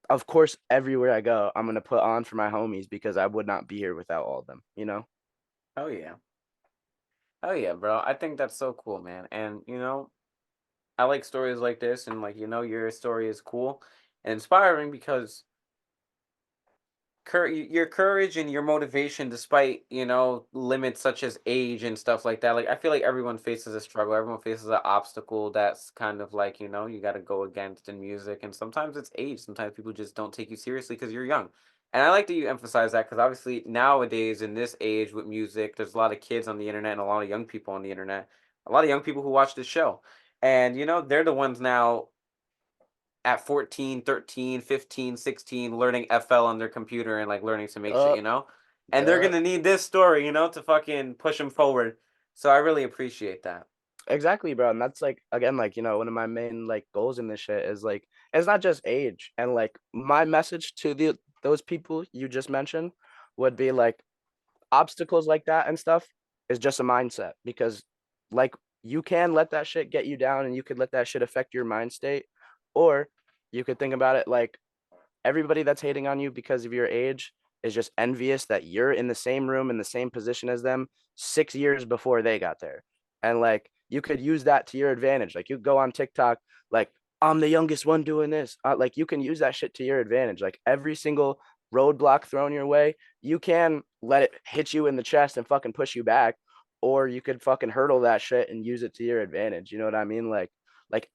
of course, everywhere I go, I'm gonna put on for my homies because I would not be here without all of them. Oh yeah. Oh yeah, bro. I think that's so cool, man. And I like stories like this, and like your story is cool and inspiring because your courage and your motivation, despite limits such as age and stuff like that. Like I feel like everyone faces a struggle, everyone faces an obstacle that's kind of like you got to go against in music, and sometimes it's age. Sometimes people just don't take you seriously because you're young. And I like that you emphasize that because obviously nowadays in this age with music, there's a lot of kids on the internet and a lot of young people on the internet, a lot of young people who watch this show, and they're the ones now at 14, 13, 15, 16, learning FL on their computer and like learning to make shit, Yup, you know? And they're yup. gonna need this story, to fucking push them forward. So I really appreciate that. Exactly, bro. And that's like again, like, one of my main like goals in this shit is like it's not just age. And like my message to those people you just mentioned would be like obstacles like that and stuff is just a mindset because like you can let that shit get you down and you could let that shit affect your mind state, or you could think about it like everybody that's hating on you because of your age is just envious that you're in the same room in the same position as them 6 years before they got there. And like you could use that to your advantage. Like you go on TikTok, like I'm the youngest one doing this. Like you can use that shit to your advantage. Like every single roadblock thrown your way, you can let it hit you in the chest and fucking push you back, or you could fucking hurdle that shit and use it to your advantage. You know what I mean? Like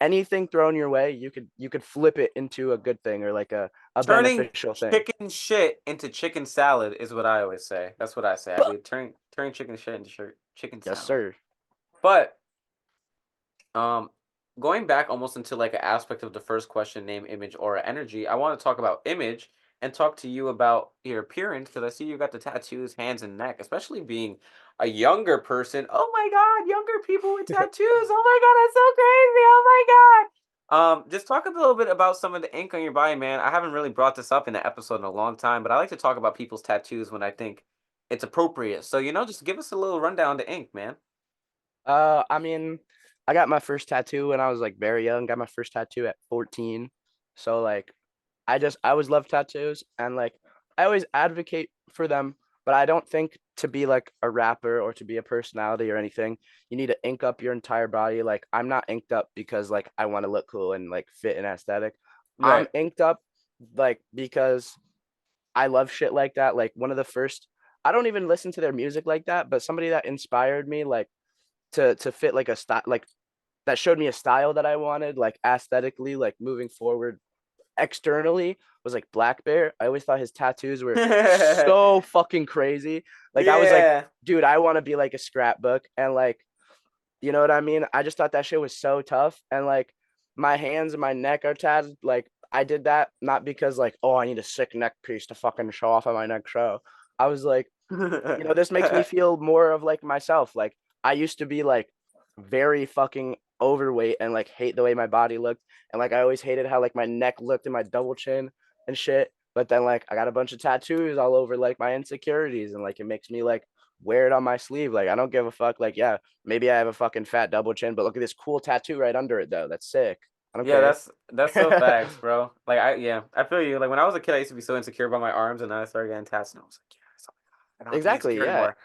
anything thrown your way, you could flip it into a good thing or like a Turning beneficial thing. chicken shit into chicken salad is what I always say. That's what I say. I be turning chicken shit into chicken Yes, salad. sir. But um going back almost into like an aspect of the first question, name, image, aura, energy, I want to talk about image and talk to you about your appearance because I see you got the tattoos, hands and neck, especially being a younger person. Oh my God, younger people with tattoos. Oh my God, that's so crazy. Oh my God. Just talk a little bit about some of the ink on your body, man. I haven't really brought this up in an episode in a long time, but I like to talk about people's tattoos when I think it's appropriate. So, just give us a little rundown on the ink, man. I mean, I got my first tattoo when I was like very young. Got my first tattoo at 14. So like I always love tattoos and like I always advocate for them, but I don't think to be like a rapper or to be a personality or anything, you need to ink up your entire body. Like I'm not inked up because like I want to look cool and like fit and aesthetic. I'm Right. inked up like because I love shit like that. Like one of the first I don't even listen to their music like that, but somebody that inspired me like to fit like a style like that showed me a style that I wanted, like aesthetically, like moving forward externally was like Black Bear. I always thought his tattoos were so fucking crazy. Like I was like, Yeah. dude, I want to be like a scrapbook and like, you know what I mean? I just thought that shit was so tough and like my hands and my neck are tatted. Like I did that not because like, oh, I need a sick neck piece to fucking show off on my next show. I was like, this makes me feel more of like myself. Like I used to be like very fucking overweight and like hate the way my body looked. And like I always hated how like my neck looked and my double chin and shit. But then like I got a bunch of tattoos all over like my insecurities and like it makes me like wear it on my sleeve. Like I don't give a fuck. Like, yeah, maybe I have a fucking fat double chin, but look at this cool tattoo right under it though. That's sick. I don't Yeah, care. that's so facts, bro. Like I feel you. Like when I was a kid, I used to be so insecure about my arms, and then I started getting tats, and I was like, yes, oh my God, I don't have to be Exactly. insecure Yeah. anymore.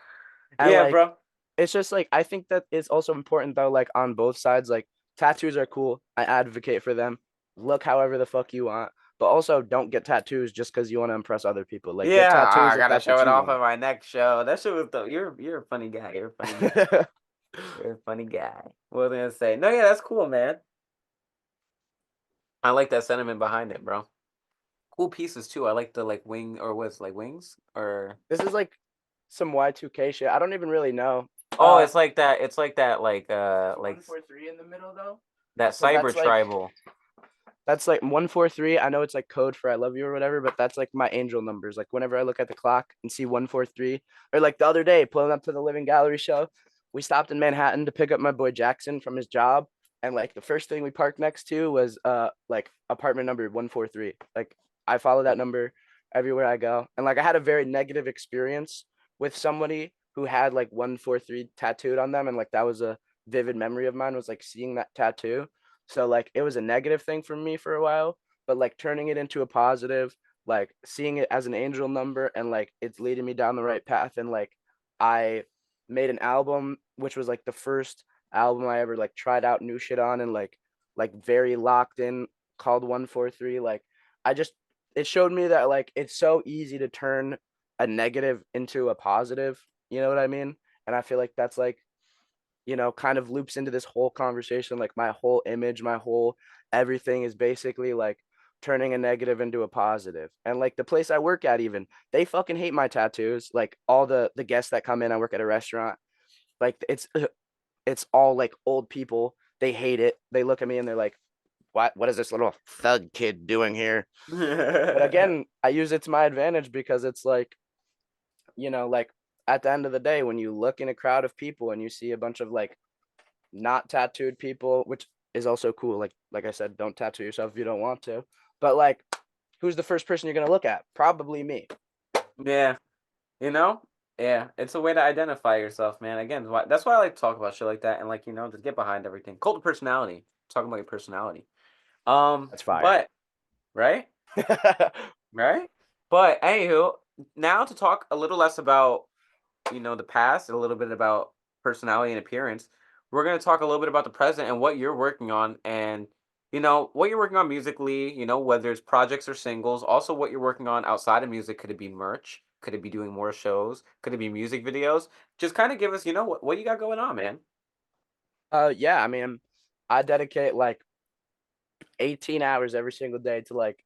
And Yeah, like bro. it's just like I think that it's also important though, like on both sides. Like tattoos are cool. I advocate for them. Look however the fuck you want. But also don't get tattoos just because you want to impress other people. Like get Yeah, tattoos I if gotta that's show what it you off at want. my next show. That shit was dope. You're a funny guy. You're a funny guy. You're a funny guy. What was I gonna say? No, yeah, that's cool, man. I like that sentiment behind it, bro. Cool pieces too. I like the like wing or what's like wings or This is like some Y2K shit. I don't even really know. oh, it's like that. It's like that. Is the Like 143 in the middle though? that So cyber tribal. that's like 143. I know it's like code for I love you or whatever, but that's like my angel numbers. Like whenever I look at the clock and see 143, or like the other day pulling up to the Living Gallery show, we stopped in Manhattan to pick up my boy Jackson from his job. And like the first thing we parked next to was like apartment number 143. Like I follow that number everywhere I go. And like I had a very negative experience with somebody who had like 143 tattooed on them. And like that was a vivid memory of mine was like seeing that tattoo. So like it was a negative thing for me for a while, but like turning it into a positive, like seeing it as an angel number and like it's leading me down the right path. And like I made an album, which was like the first album I ever like tried out new shit on and like very locked in called 143. Like I just it showed me that like it's so easy to turn a negative into a positive, you know what I mean? And I feel like that's like kind of loops into this whole conversation. Like my whole image, my whole everything is basically like turning a negative into a positive. And like the place I work at, even they fucking hate my tattoos. Like all the guests that come in, I work at a restaurant. Like it's all like old people. They hate it. They look at me and they're like, What is this little thug kid doing here?" But again, I use it to my advantage because it's like at the end of the day, when you look in a crowd of people and you see a bunch of like not tattooed people, which is also cool. Like I said, don't tattoo yourself if you don't want to. But like, who's the first person you're gonna look at? Probably me. Yeah, you know. Yeah, it's a way to identify yourself, man. Again, that's why I like to talk about shit like that and like just get behind everything. Cult of personality. Talking about your personality. That's fire. But right. Right? But anywho, now to talk a little less about, the past and a little bit about personality and appearance, we're gonna talk a little bit about the present and what you're working on and what you're working on musically, whether it's projects or singles, also what you're working on outside of music. Could it be merch? Could it be doing more shows? Could it be music videos? Just kind of give us, what you got going on, man. Yeah. I mean, I dedicate like 18 hours every single day to like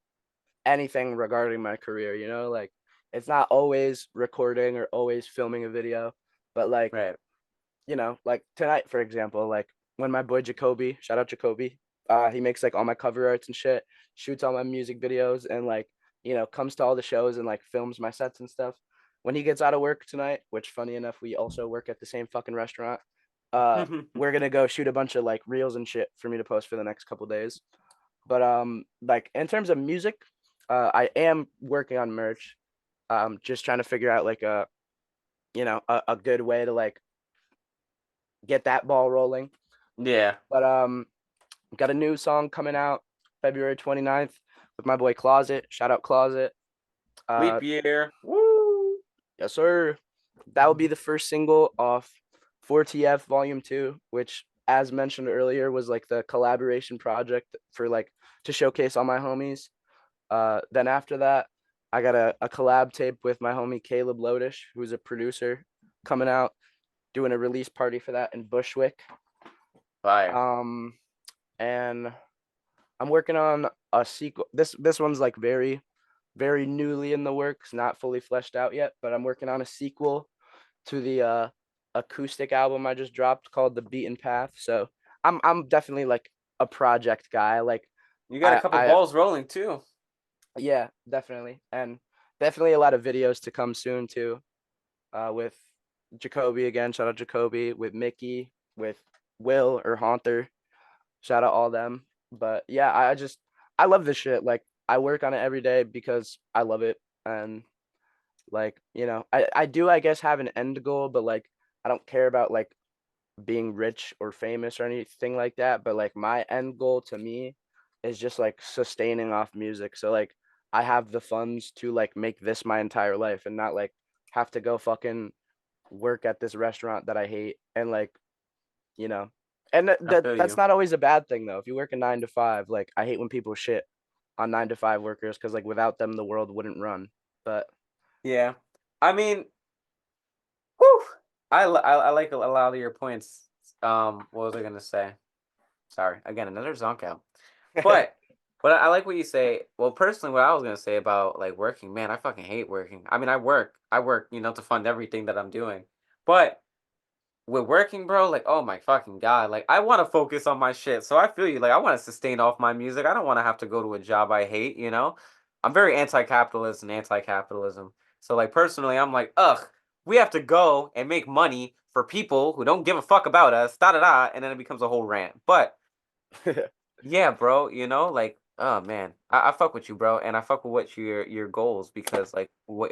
anything regarding my career. Like it's not always recording or always filming a video, but like Right. like tonight, for example, like when my boy Jacoby, shout out Jacoby, he makes like all my cover arts and shit, shoots all my music videos, and like comes to all the shows and like films my sets and stuff. When he gets out of work tonight, which funny enough, we also work at the same fucking restaurant. We're gonna go shoot a bunch of like reels and shit for me to post for the next couple days. But like in terms of music, I am working on merch. Just trying to figure out like a good way to like get that ball rolling. Yeah. But got a new song coming out February 29th with my boy Closet. Shout out Closet. Uh Leap year. Woo. yes sir. That will be the first single off 4TF Volume 2, which as mentioned earlier was like the collaboration project for like to showcase all my homies. Then after that, I got a collab tape with my homie Caleb Lodish, who's a producer, coming out, doing a release party for that in Bushwick. Fire. Um, and I'm working on a sequel. This one's like very, very newly in the works, not fully fleshed out yet. But I'm working on a sequel to the acoustic album I just dropped called The Beaten Path. So I'm definitely like a project guy. Like You got a couple I balls rolling too. yeah, definitely, and definitely a lot of videos to come soon too. With Jacoby again, shout out Jacoby, with Mickey, with Will or Haunter, shout out all them. But yeah, I love this shit. Like I work on it every day because I love it, and like I do I guess have an end goal, but like I don't care about like being rich or famous or anything like that, but like my end goal to me is just like sustaining off music. So like I have the funds to like make this my entire life and not like have to go fucking work at this restaurant that I hate and like, you know. And I feel that's you. not always a bad thing though. If you work a 9 to 5, like I hate when people shit on 9 to 5 workers cuz like without them the world wouldn't run. But Yeah. I mean, whew, I like a lot of your points. What was I gonna say? Sorry, again, another zonk out. But I like what you say. Well, personally, what I was gonna say about like working, man, I fucking hate working. I mean, I work, to fund everything that I'm doing. But with working, bro, like, oh my fucking god, like, I want to focus on my shit. So I feel you. Like, I want to sustain off my music. I don't want to have to go to a job I hate. I'm very anti-capitalist and anti-capitalism. So, like, personally, I'm like, ugh, we have to go and make money for people who don't give a fuck about us, da da da, and then it becomes a whole rant. But yeah, bro, like, oh man, I fuck with you, bro, and I fuck with what your goals because like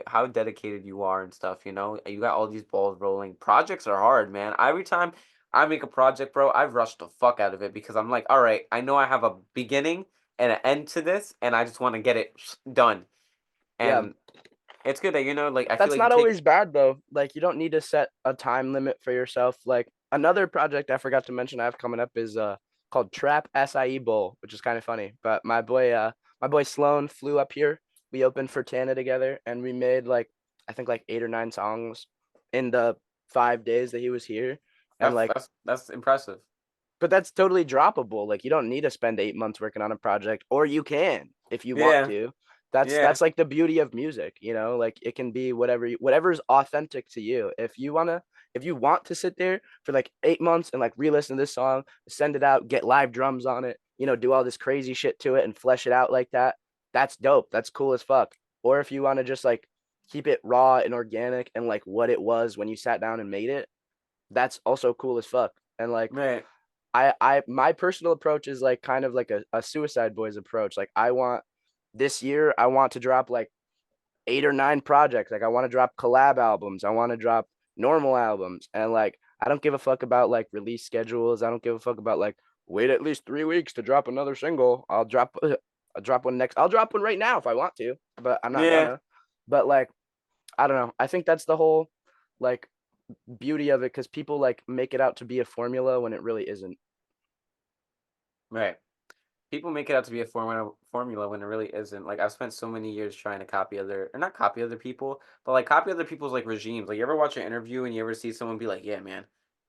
how dedicated you are and stuff, you got all these balls rolling. Projects are hard, man. Every time I make a project, bro, I rush the fuck out of it because I'm like, all right, I know I have a beginning and an end to this, and I just want to get it done. yeah, And it's good that like I feel that's like you not take always bad though. Like you don't need to set a time limit for yourself. Like another project I forgot to mention I have coming up is called Trap SIE Bowl, which is kind of funny. But my boy Sloan flew up here. We opened for Tana together and we made like I think like 8 or 9 songs in the 5 days that he was here. And like that's impressive. but that's totally droppable. Like you don't need to spend 8 months working on a project, or you can if you want Yeah, to. That's yeah, that's like the beauty of music, like it can be whatever's authentic to you. If you want to sit there for like 8 months and like re-listen to this song, send it out, get live drums on it, do all this crazy shit to it and flesh it out like that, that's dope. That's cool as fuck. Or if you want to just like keep it raw and organic and like what it was when you sat down and made it, that's also cool as fuck. And like right, I my personal approach is like kind of like a Suicide Boys approach. Like this year I want to drop like 8 or 9 projects. Like I want to drop collab albums. I want to drop normal albums. And like I don't give a fuck about like release schedules. I don't give a fuck about like wait at least 3 weeks to drop another single. I'll drop one next. I'll drop one right now if I want to, but I'm not yeah, gonna. But like I don't know. I think that's the whole like beauty of it because people like make it out to be a formula when it really isn't. right. People make it out to be a formula when it really isn't. Like I've spent so many years trying to copy other, or not copy other people, but like copy other people's like regimes. Like you ever watch an interview and you ever see someone be like, "Yeah, man,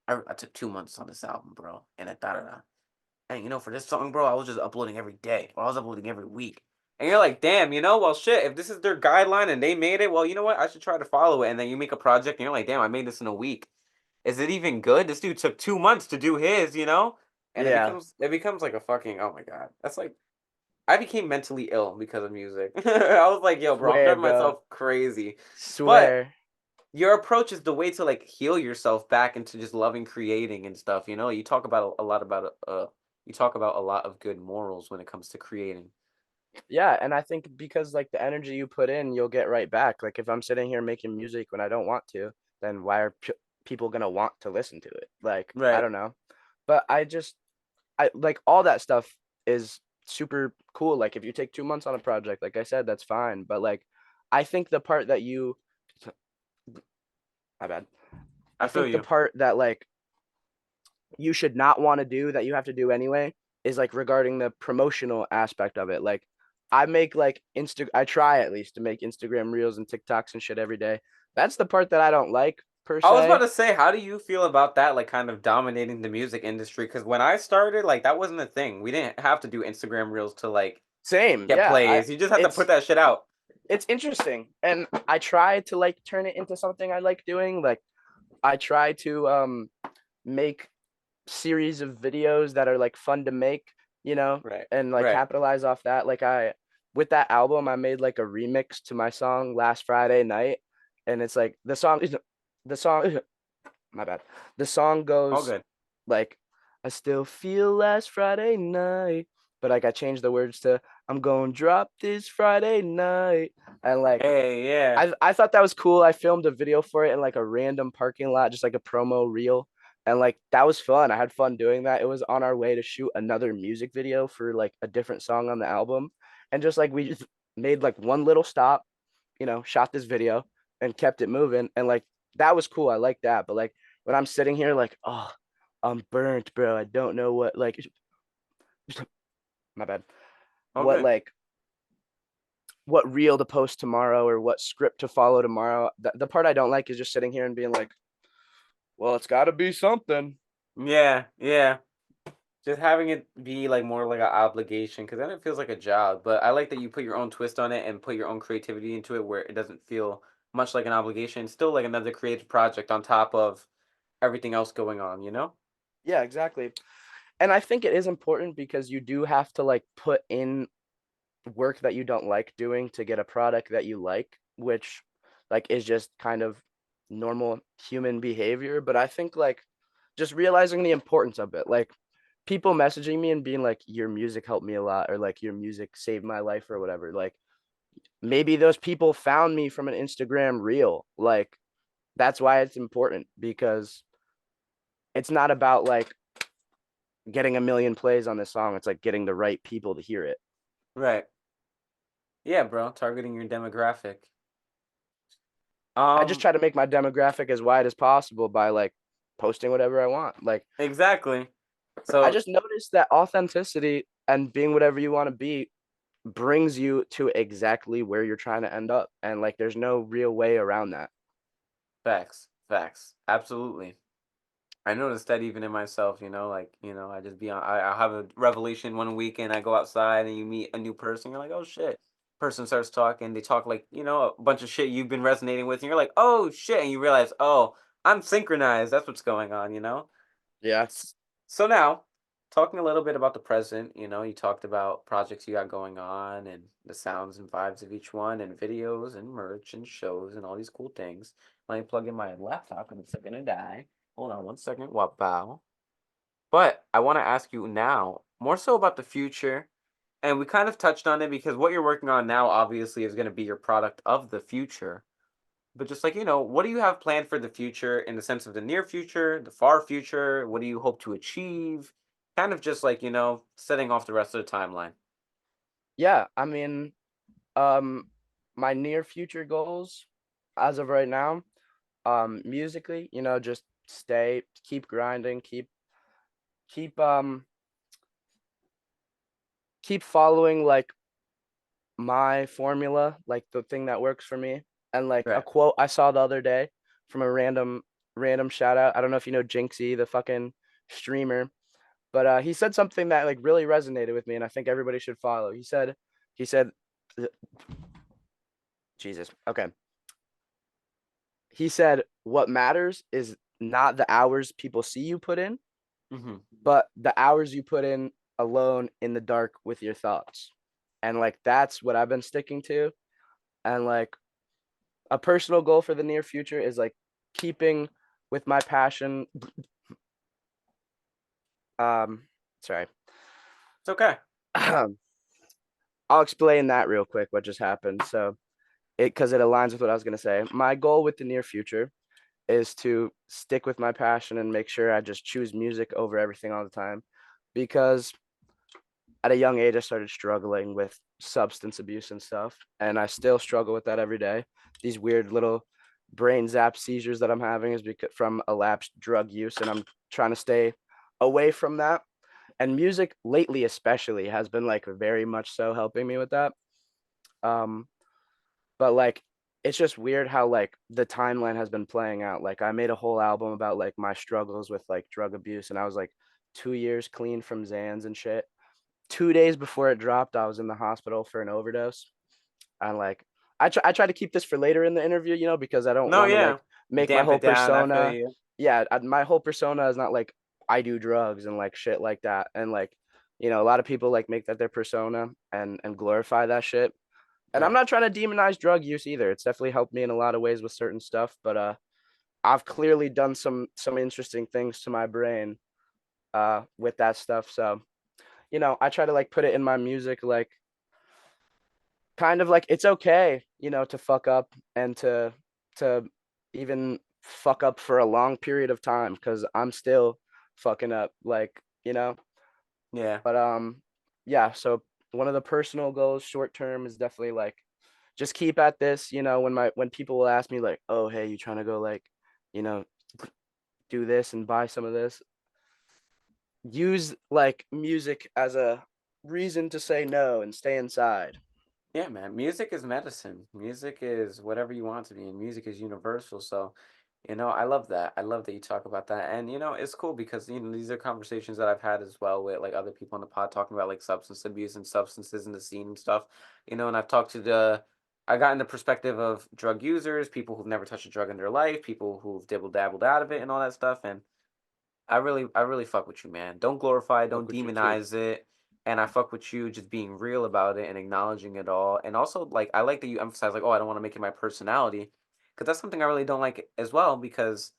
I took 2 months on this album, bro, and I da da da, and for this song, bro, I was just uploading every day, or I was uploading every week." And you're like, "Damn, well, shit. If this is their guideline and they made it, well, you know what? I should try to follow it." And then you make a project and you're like, "Damn, I made this in a week. Is it even good? This dude took 2 months to do his, And Yeah. it becomes like a fucking oh my god. That's like I became mentally ill because of music. I was like, yo, bro, I'm Swear, driving bro. myself crazy. But Swear. your approach is the way to like heal yourself back into just loving creating and stuff. You know, you talk about a lot about you talk about a lot of good morals when it comes to creating. Yeah, and I think because like the energy you put in, you'll get right back. Like if I'm sitting here making music when I don't want to, then why are people gonna want to listen to it? Like I Right. don't know, but I like all that stuff is super cool. Like if you take 2 months on a project, like I said, that's fine. But like I think the part that you, my bad. I I feel think the you. part that like you should not want to do that you have to do anyway is like regarding the promotional aspect of it. Like I make like I try at least to make Instagram reels and TikToks and shit every day. That's the part that I don't like per I was about se. to say, how do you feel about that, like kind of dominating the music industry? Because when I started, like that wasn't a thing. We didn't have to do Instagram reels to like Same. get Yeah. plays. You just had to put It's that shit out. it's interesting. And I try to like turn it into something I like doing. Like I try to make series of videos that are like fun to make, you know, Right. and like Right. capitalize off that. Like I with that album, I made like a remix to my song Last Friday Night, and it's like the song my bad. The song All goes good. like I still feel last Friday night, but like I changed the words to I'm going to drop this Friday night, and like Hey, yeah. I thought that was cool. I filmed a video for it in like a random parking lot, just like a promo reel. And like that was fun. I had fun doing that. It was on our way to shoot another music video for like a different song on the album. And just like we just made like one little stop, shot this video and kept it moving. And like that was cool. I like that. But like when I'm sitting here like, oh, I'm burnt, bro. I don't know what like my bad. All What good. like what reel to post tomorrow or what script to follow tomorrow. The part I don't like is just sitting here and being like, well, it's got to be something. Yeah. Yeah. Just having it be like more like an obligation, because then it feels like a job. But I like that you put your own twist on it and put your own creativity into it, where it doesn't feel much like an obligation. It's still like another creative project on top of everything else going on. You know? Yeah, exactly. And I think it is important because you do have to like put in work that you don't like doing to get a product that you like, which like is just kind of normal human behavior. But I think like just realizing the importance of it, like people messaging me and being like, your music helped me a lot, or like your music saved my life, or whatever. Like maybe those people found me from an Instagram reel. Like that's why it's important because it's not about like getting a million plays on this song. It's like getting the right people to hear it. Right. Yeah, bro. Targeting your demographic. I just Um. try to make my demographic as wide as possible by like posting whatever I want. Like Exactly. I So just noticed that authenticity and being whatever you want to be brings you to exactly where you're trying to end up. And like there's no real way around that. facts. Facts. Absolutely. I noticed that even in myself, like, I just be on, I'll have a revelation one week and I go outside and you meet a new person. You're like, oh shit. Person starts talking. They talk like, a bunch of shit you've been resonating with. And you're like, oh shit. And you realize, oh, I'm synchronized. That's what's going on. Yeah. S- So now, talking a little bit about the present, you talked about projects you got going on and the sounds and vibes of each one and videos and merch and shows and all these cool things. Let me plug in my laptop and it's gonna die. Hold on one second. Wow. But I want to ask you now more so about the future. And we kind of touched on it because what you're working on now obviously is going to be your product of the future. But just like, what do you have planned for the future in the sense of the near future, the far future? What do you hope to achieve? Kind of just like, setting off the rest of the timeline. Yeah. I mean, um, my near future goals as of right now, musically, just keep grinding, keep keep following like my formula, like the thing that works for me. And like a Right. quote I saw the other day from a random shout out. I don't know if you know Jinxie, the fucking streamer, but he said something that like really resonated with me and I think everybody should follow. He said Jesus. Okay. He said what matters is not the hours people see you put in, Hmm. but the hours you put in alone in the dark with your thoughts. and like that's what I've been sticking to. And like a personal goal for the near future is like keeping with my passion. Um, sorry. It's okay. I'll explain that real quick. What just happened? So because it aligns with what I was gonna say. My goal with the near future is to stick with my passion and make sure I just choose music over everything all the time, because at a young age I started struggling with substance abuse and stuff, and I still struggle with that every day. These weird little brain zap seizures that I'm having is because from elapsed drug use, and I'm trying to stay away from that. And music lately especially has been like very much so helping me with that. Um but like it's just weird how like the timeline has been playing out. Like I made a whole album about like my struggles with like drug abuse, and I was like 2 years clean from Zans and shit. 2 days before it dropped, I was in the hospital for an overdose. And like I try to keep this for later in the interview, because I don't No, want to yeah. like make my Damp whole it down. I feel persona. you. Yeah, my whole persona is not like I do drugs and like shit like that. And like, a lot of people like make that their persona and glorify that shit. And I'm Yeah. not trying to demonize drug use either. It's definitely helped me in a lot of ways with certain stuff, but I've clearly done some interesting things to my brain with that stuff. So, I try to like put it in my music, like kind of like it's okay, to fuck up and to even fuck up for a long period of time, because I'm still fucking up, like, Yeah. but yeah, so one of the personal goals short term is definitely like just keep at this, when people will ask me like, oh hey, you trying to go like, you know do this and buy some of this, use like music as a reason to say no and stay inside. Yeah, man. Music is medicine. Music is whatever you want it to be, and music is universal. So, I love that. I love that you talk about that. And, it's cool because, these are conversations that I've had as well with like other people on the pod talking about like substance abuse and substances in the scene and stuff. And I've talked to I got in the perspective of drug users, people who've never touched a drug in their life, people who've dibble dabbled out of it and all that stuff. And I really fuck with you, man. Don't glorify it, Fuck don't with you too. demonize it. And I fuck with you just being real about it and acknowledging it all. And also, like, I like that you emphasize, like, oh, I don't want to make it my personality. Because that's something I really don't like as well. Because,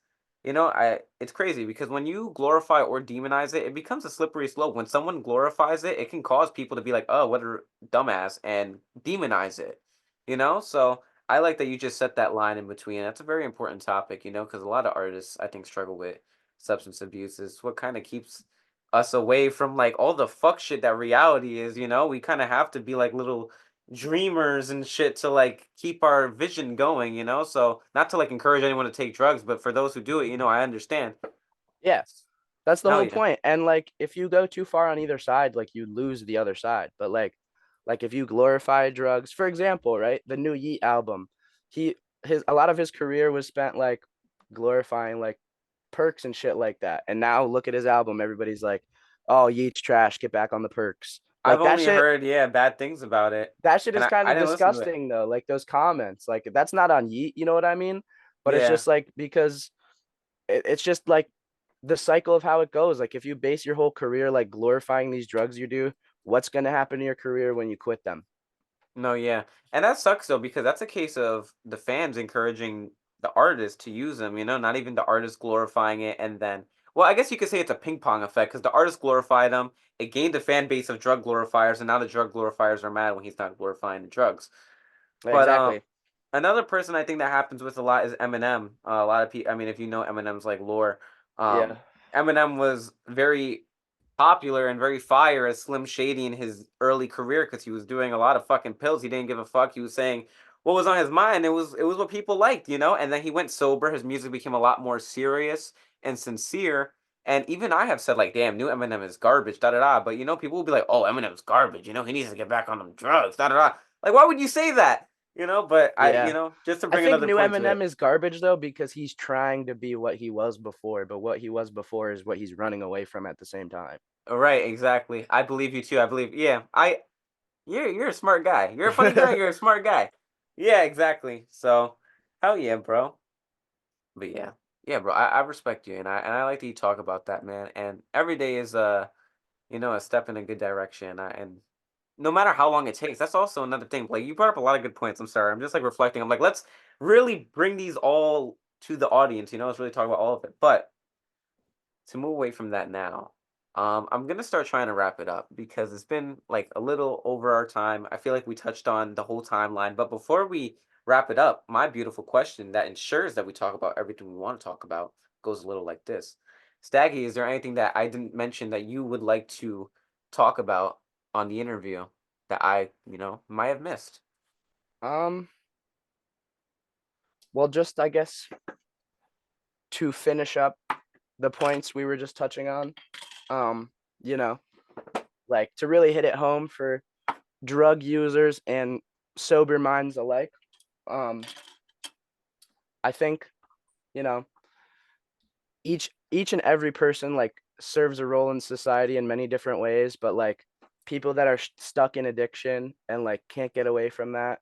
it's crazy because when you glorify or demonize it, it becomes a slippery slope. When someone glorifies it, it can cause people to be like, oh, what a dumbass, and demonize it, So I like that you just set that line in between. That's a very important topic, because a lot of artists, I think, struggle with substance abuse. Is what kind of keeps us away from like all the fuck shit that reality is, we kind of have to be like little dreamers and shit to like keep our vision going, so not to like encourage anyone to take drugs, but for those who do it, I understand. Yeah, that's the Hell whole yeah. point. And like if you go too far on either side, like you lose the other side. But like if you glorify drugs, for example, right? The new Yeet album, he his a lot of his career was spent like glorifying like perks and shit like that. And now look at his album, everybody's like, "Oh, Yeet's trash, get back on the perks." I've Like only heard, yeah, bad things about it, that shit and is kind I of didn't listen to it. disgusting though. Like those comments, like that's not on Yeet, you know what I mean? But it's Yeah. just like because it's just like the cycle of how it goes. Like if you base your whole career like glorifying these drugs you do, what's going to happen to your career when you quit them? No, yeah. And that sucks though, because that's a case of the fans encouraging the artist to use them, not even the artist glorifying it and then well, I guess you could say it's a ping pong effect because the artist glorified them, it gained a fan base of drug glorifiers, and now the drug glorifiers are mad when he's not glorifying the drugs. But Exactly. another person I think that happens with a lot is Eminem. A lot of people, I mean, if you know Eminem's like lore, Yeah. Eminem was very popular and very fire as Slim Shady in his early career because he was doing a lot of fucking pills. He didn't give a fuck. He was saying what was on his mind. It was what people liked, And then he went sober. His music became a lot more serious and sincere. And even I have said like, damn, new Eminem is garbage, da da da. But people will be like, oh, Eminem's garbage. He needs to get back on them drugs, da da da. Like, why would you say that? But Yeah. just to I bring think another new point to Eminem it. is garbage though because he's trying to be what he was before, but what he was before is what he's running away from at the same time. Right, exactly. I believe you too. I believe, yeah. You're a smart guy. You're a funny guy. You're a smart guy. Yeah, exactly. So, hell yeah, bro. But yeah, yeah, bro. I respect you, and I like that you talk about that, man. And every day is a step in a good direction. And no matter how long it takes, that's also another thing. Like you brought up a lot of good points. I'm sorry. I'm just like reflecting. I'm like, let's really bring these all to the audience, let's really talk about all of it. But to move away from that now, I'm gonna start trying to wrap it up because it's been like a little over our time. I feel like we touched on the whole timeline. But before we wrap it up, my beautiful question that ensures that we talk about everything we want to talk about goes a little like this. Staggy, is there anything that I didn't mention that you would like to talk about on the interview that I, might have missed? Um, well, just I guess to finish up the points we were just touching on, um, you know, like to really hit it home for drug users and sober minds alike. Um, I think, you know, each and every person like serves a role in society in many different ways, but like people that are stuck in addiction and like can't get away from that,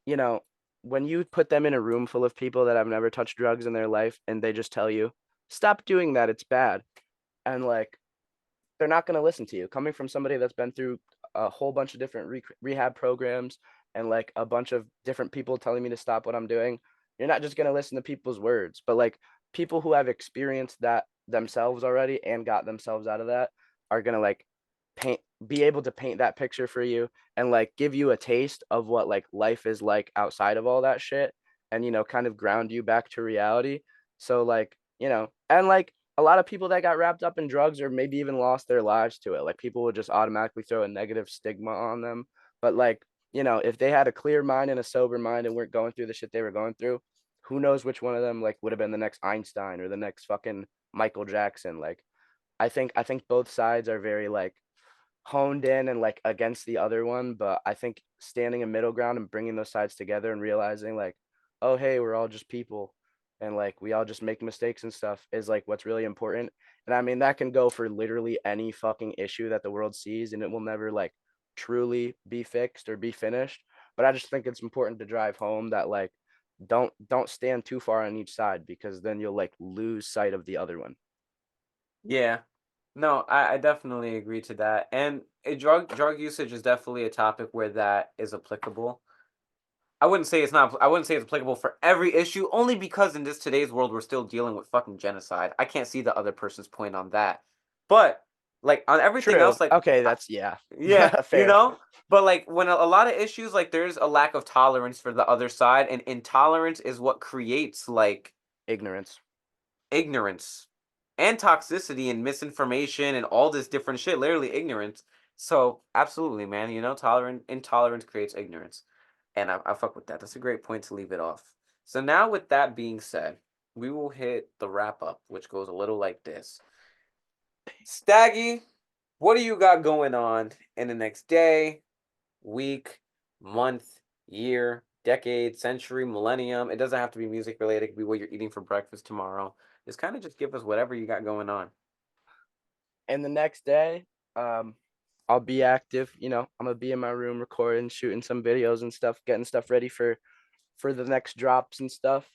you know, when you put them in a room full of people that have never touched drugs in their life and they just tell you, stop doing that, it's bad. And like they're not going to listen to you. Coming from somebody that's been through a whole bunch of different rehab programs and like a bunch of different people telling me to stop what I'm doing, you're not just going to listen to people's words, but like people who have experienced that themselves already and got themselves out of that are going to like paint be able to paint that picture for you and like give you a taste of what like life is like outside of all that shit and kind of ground you back to reality. So like, and like a lot of people that got wrapped up in drugs or maybe even lost their lives to it. Like people would just automatically throw a negative stigma on them. But like, if they had a clear mind and a sober mind and weren't going through the shit they were going through, who knows which one of them like would have been the next Einstein or the next fucking Michael Jackson. Like I think both sides are very like honed in and like against the other one, but I think standing in middle ground and bringing those sides together and realizing like, oh hey, we're all just people and like we all just make mistakes and stuff is like what's really important. And I mean that can go for literally any fucking issue that the world sees and it will never like truly be fixed or be finished. But I just think it's important to drive home that like don't stand too far on each side because then you'll like lose sight of the other one. Yeah. No, I definitely agree to that. And drug usage is definitely a topic where that is applicable. I wouldn't say it's not. I wouldn't say it's applicable for every issue, only because in this today's world we're still dealing with fucking genocide. I can't see the other person's point on that. But like on everything True. else, like Okay, that's yeah. yeah, Fair. But like when a lot of issues, like there's a lack of tolerance for the other side, and intolerance is what creates like Ignorance. ignorance and toxicity and misinformation and all this different shit, literally ignorance. So absolutely, man, tolerant intolerance creates ignorance. And I fuck with that. That's a great point to leave it off. So now with that being said, we will hit the wrap up, which goes a little like this. Staggy, what do you got going on in the next day, week, month, year, decade, century, millennium? It doesn't have to be music related. It could be what you're eating for breakfast tomorrow. Just give us whatever you got going on. And the next day, I'll be active. I'm gonna be in my room recording, shooting some videos and stuff, getting stuff ready for the next drops and stuff.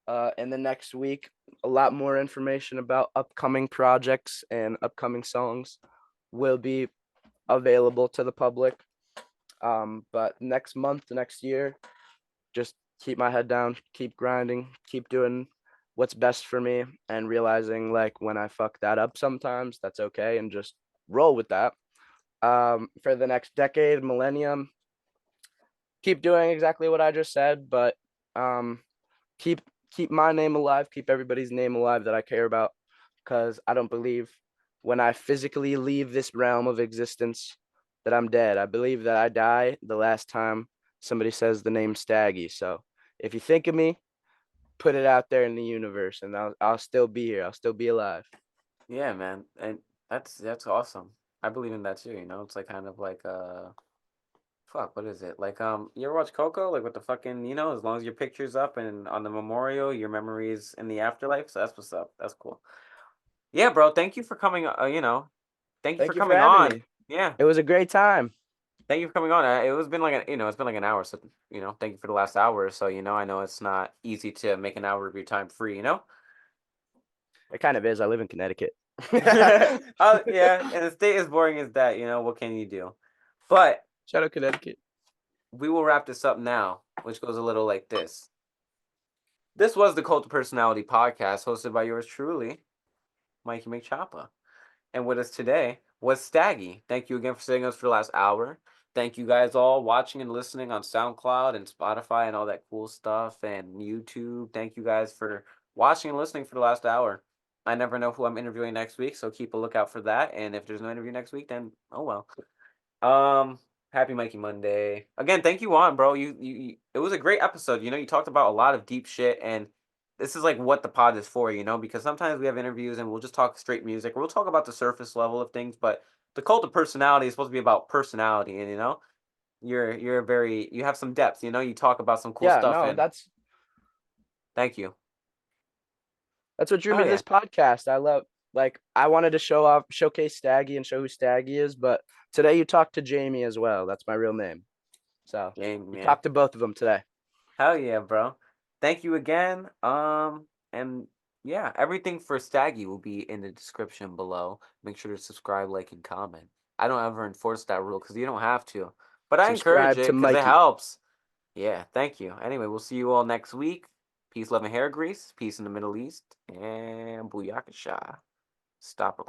And the next week, a lot more information about upcoming projects and upcoming songs will be available to the public. But next month, next year, just keep my head down, keep grinding, keep doing what's best for me, and realizing like when I fuck that up sometimes, that's okay, and just roll with that. For the next decade, millennium, keep doing exactly what I just said, but um, keep keep my name alive, keep everybody's name alive that I care about, because I don't believe when I physically leave this realm of existence that I'm dead. I believe that I die the last time somebody says the name Staggy. So if you think of me, put it out there in the universe, and I'll still be here. I'll still be alive. Yeah, man. And that's awesome. I believe in that too, It's like kind of like fuck, what is it? Like you ever watch Coco? Like with the fucking, as long as your picture's up and on the memorial, your memories in the afterlife. So that's what's up. That's cool. Yeah, bro. Thank you for coming thank you for Thank you for coming having on. me. Yeah. It was a great time. Thank you for coming on. It was been like it's been like an hour, so thank you for the last hour or so. I know it's not easy to make an hour of your time free. It kind of is. I live in Connecticut. Oh yeah, and the state as boring as that. What can you do? But Shout out Connecticut. we will wrap this up now, which goes a little like this. This was the Cult of Personality podcast, hosted by yours truly, Mikeymcchoppa. And with us today was Staggy. Thank you again for sitting us for the last hour. Thank you guys all watching and listening on SoundCloud and Spotify and all that cool stuff and YouTube. Thank you guys for watching and listening for the last hour. I never know who I'm interviewing next week, so keep a lookout for that. And if there's no interview next week, then oh well. Happy Mikey Monday. Again, thank you on, bro. It was a great episode. You talked about a lot of deep shit, and this is like what the pod is for, because sometimes we have interviews and we'll just talk straight music, or we'll talk about the surface level of things, but the cult of personality is supposed to be about personality, and you have some depth, you talk about some cool Yeah, stuff, no, and that's thank you. That's what drew Oh me to yeah. this podcast. I wanted to showcase Staggy and show who Staggy is, but today you talked to Jamie as well. That's my real name. So Game, you man. talked to both of them today. Hell yeah, bro. Thank you again. And yeah, everything for Staggy will be in the description below. Make sure to subscribe, like, and comment. I don't ever enforce that rule because you don't have to, but I encourage Subscribe to it because it Mikey. helps. Yeah, thank you. Anyway, we'll see you all next week. Peace, love, and hair grease. Peace in the Middle East. And booyakasha. Stop recording.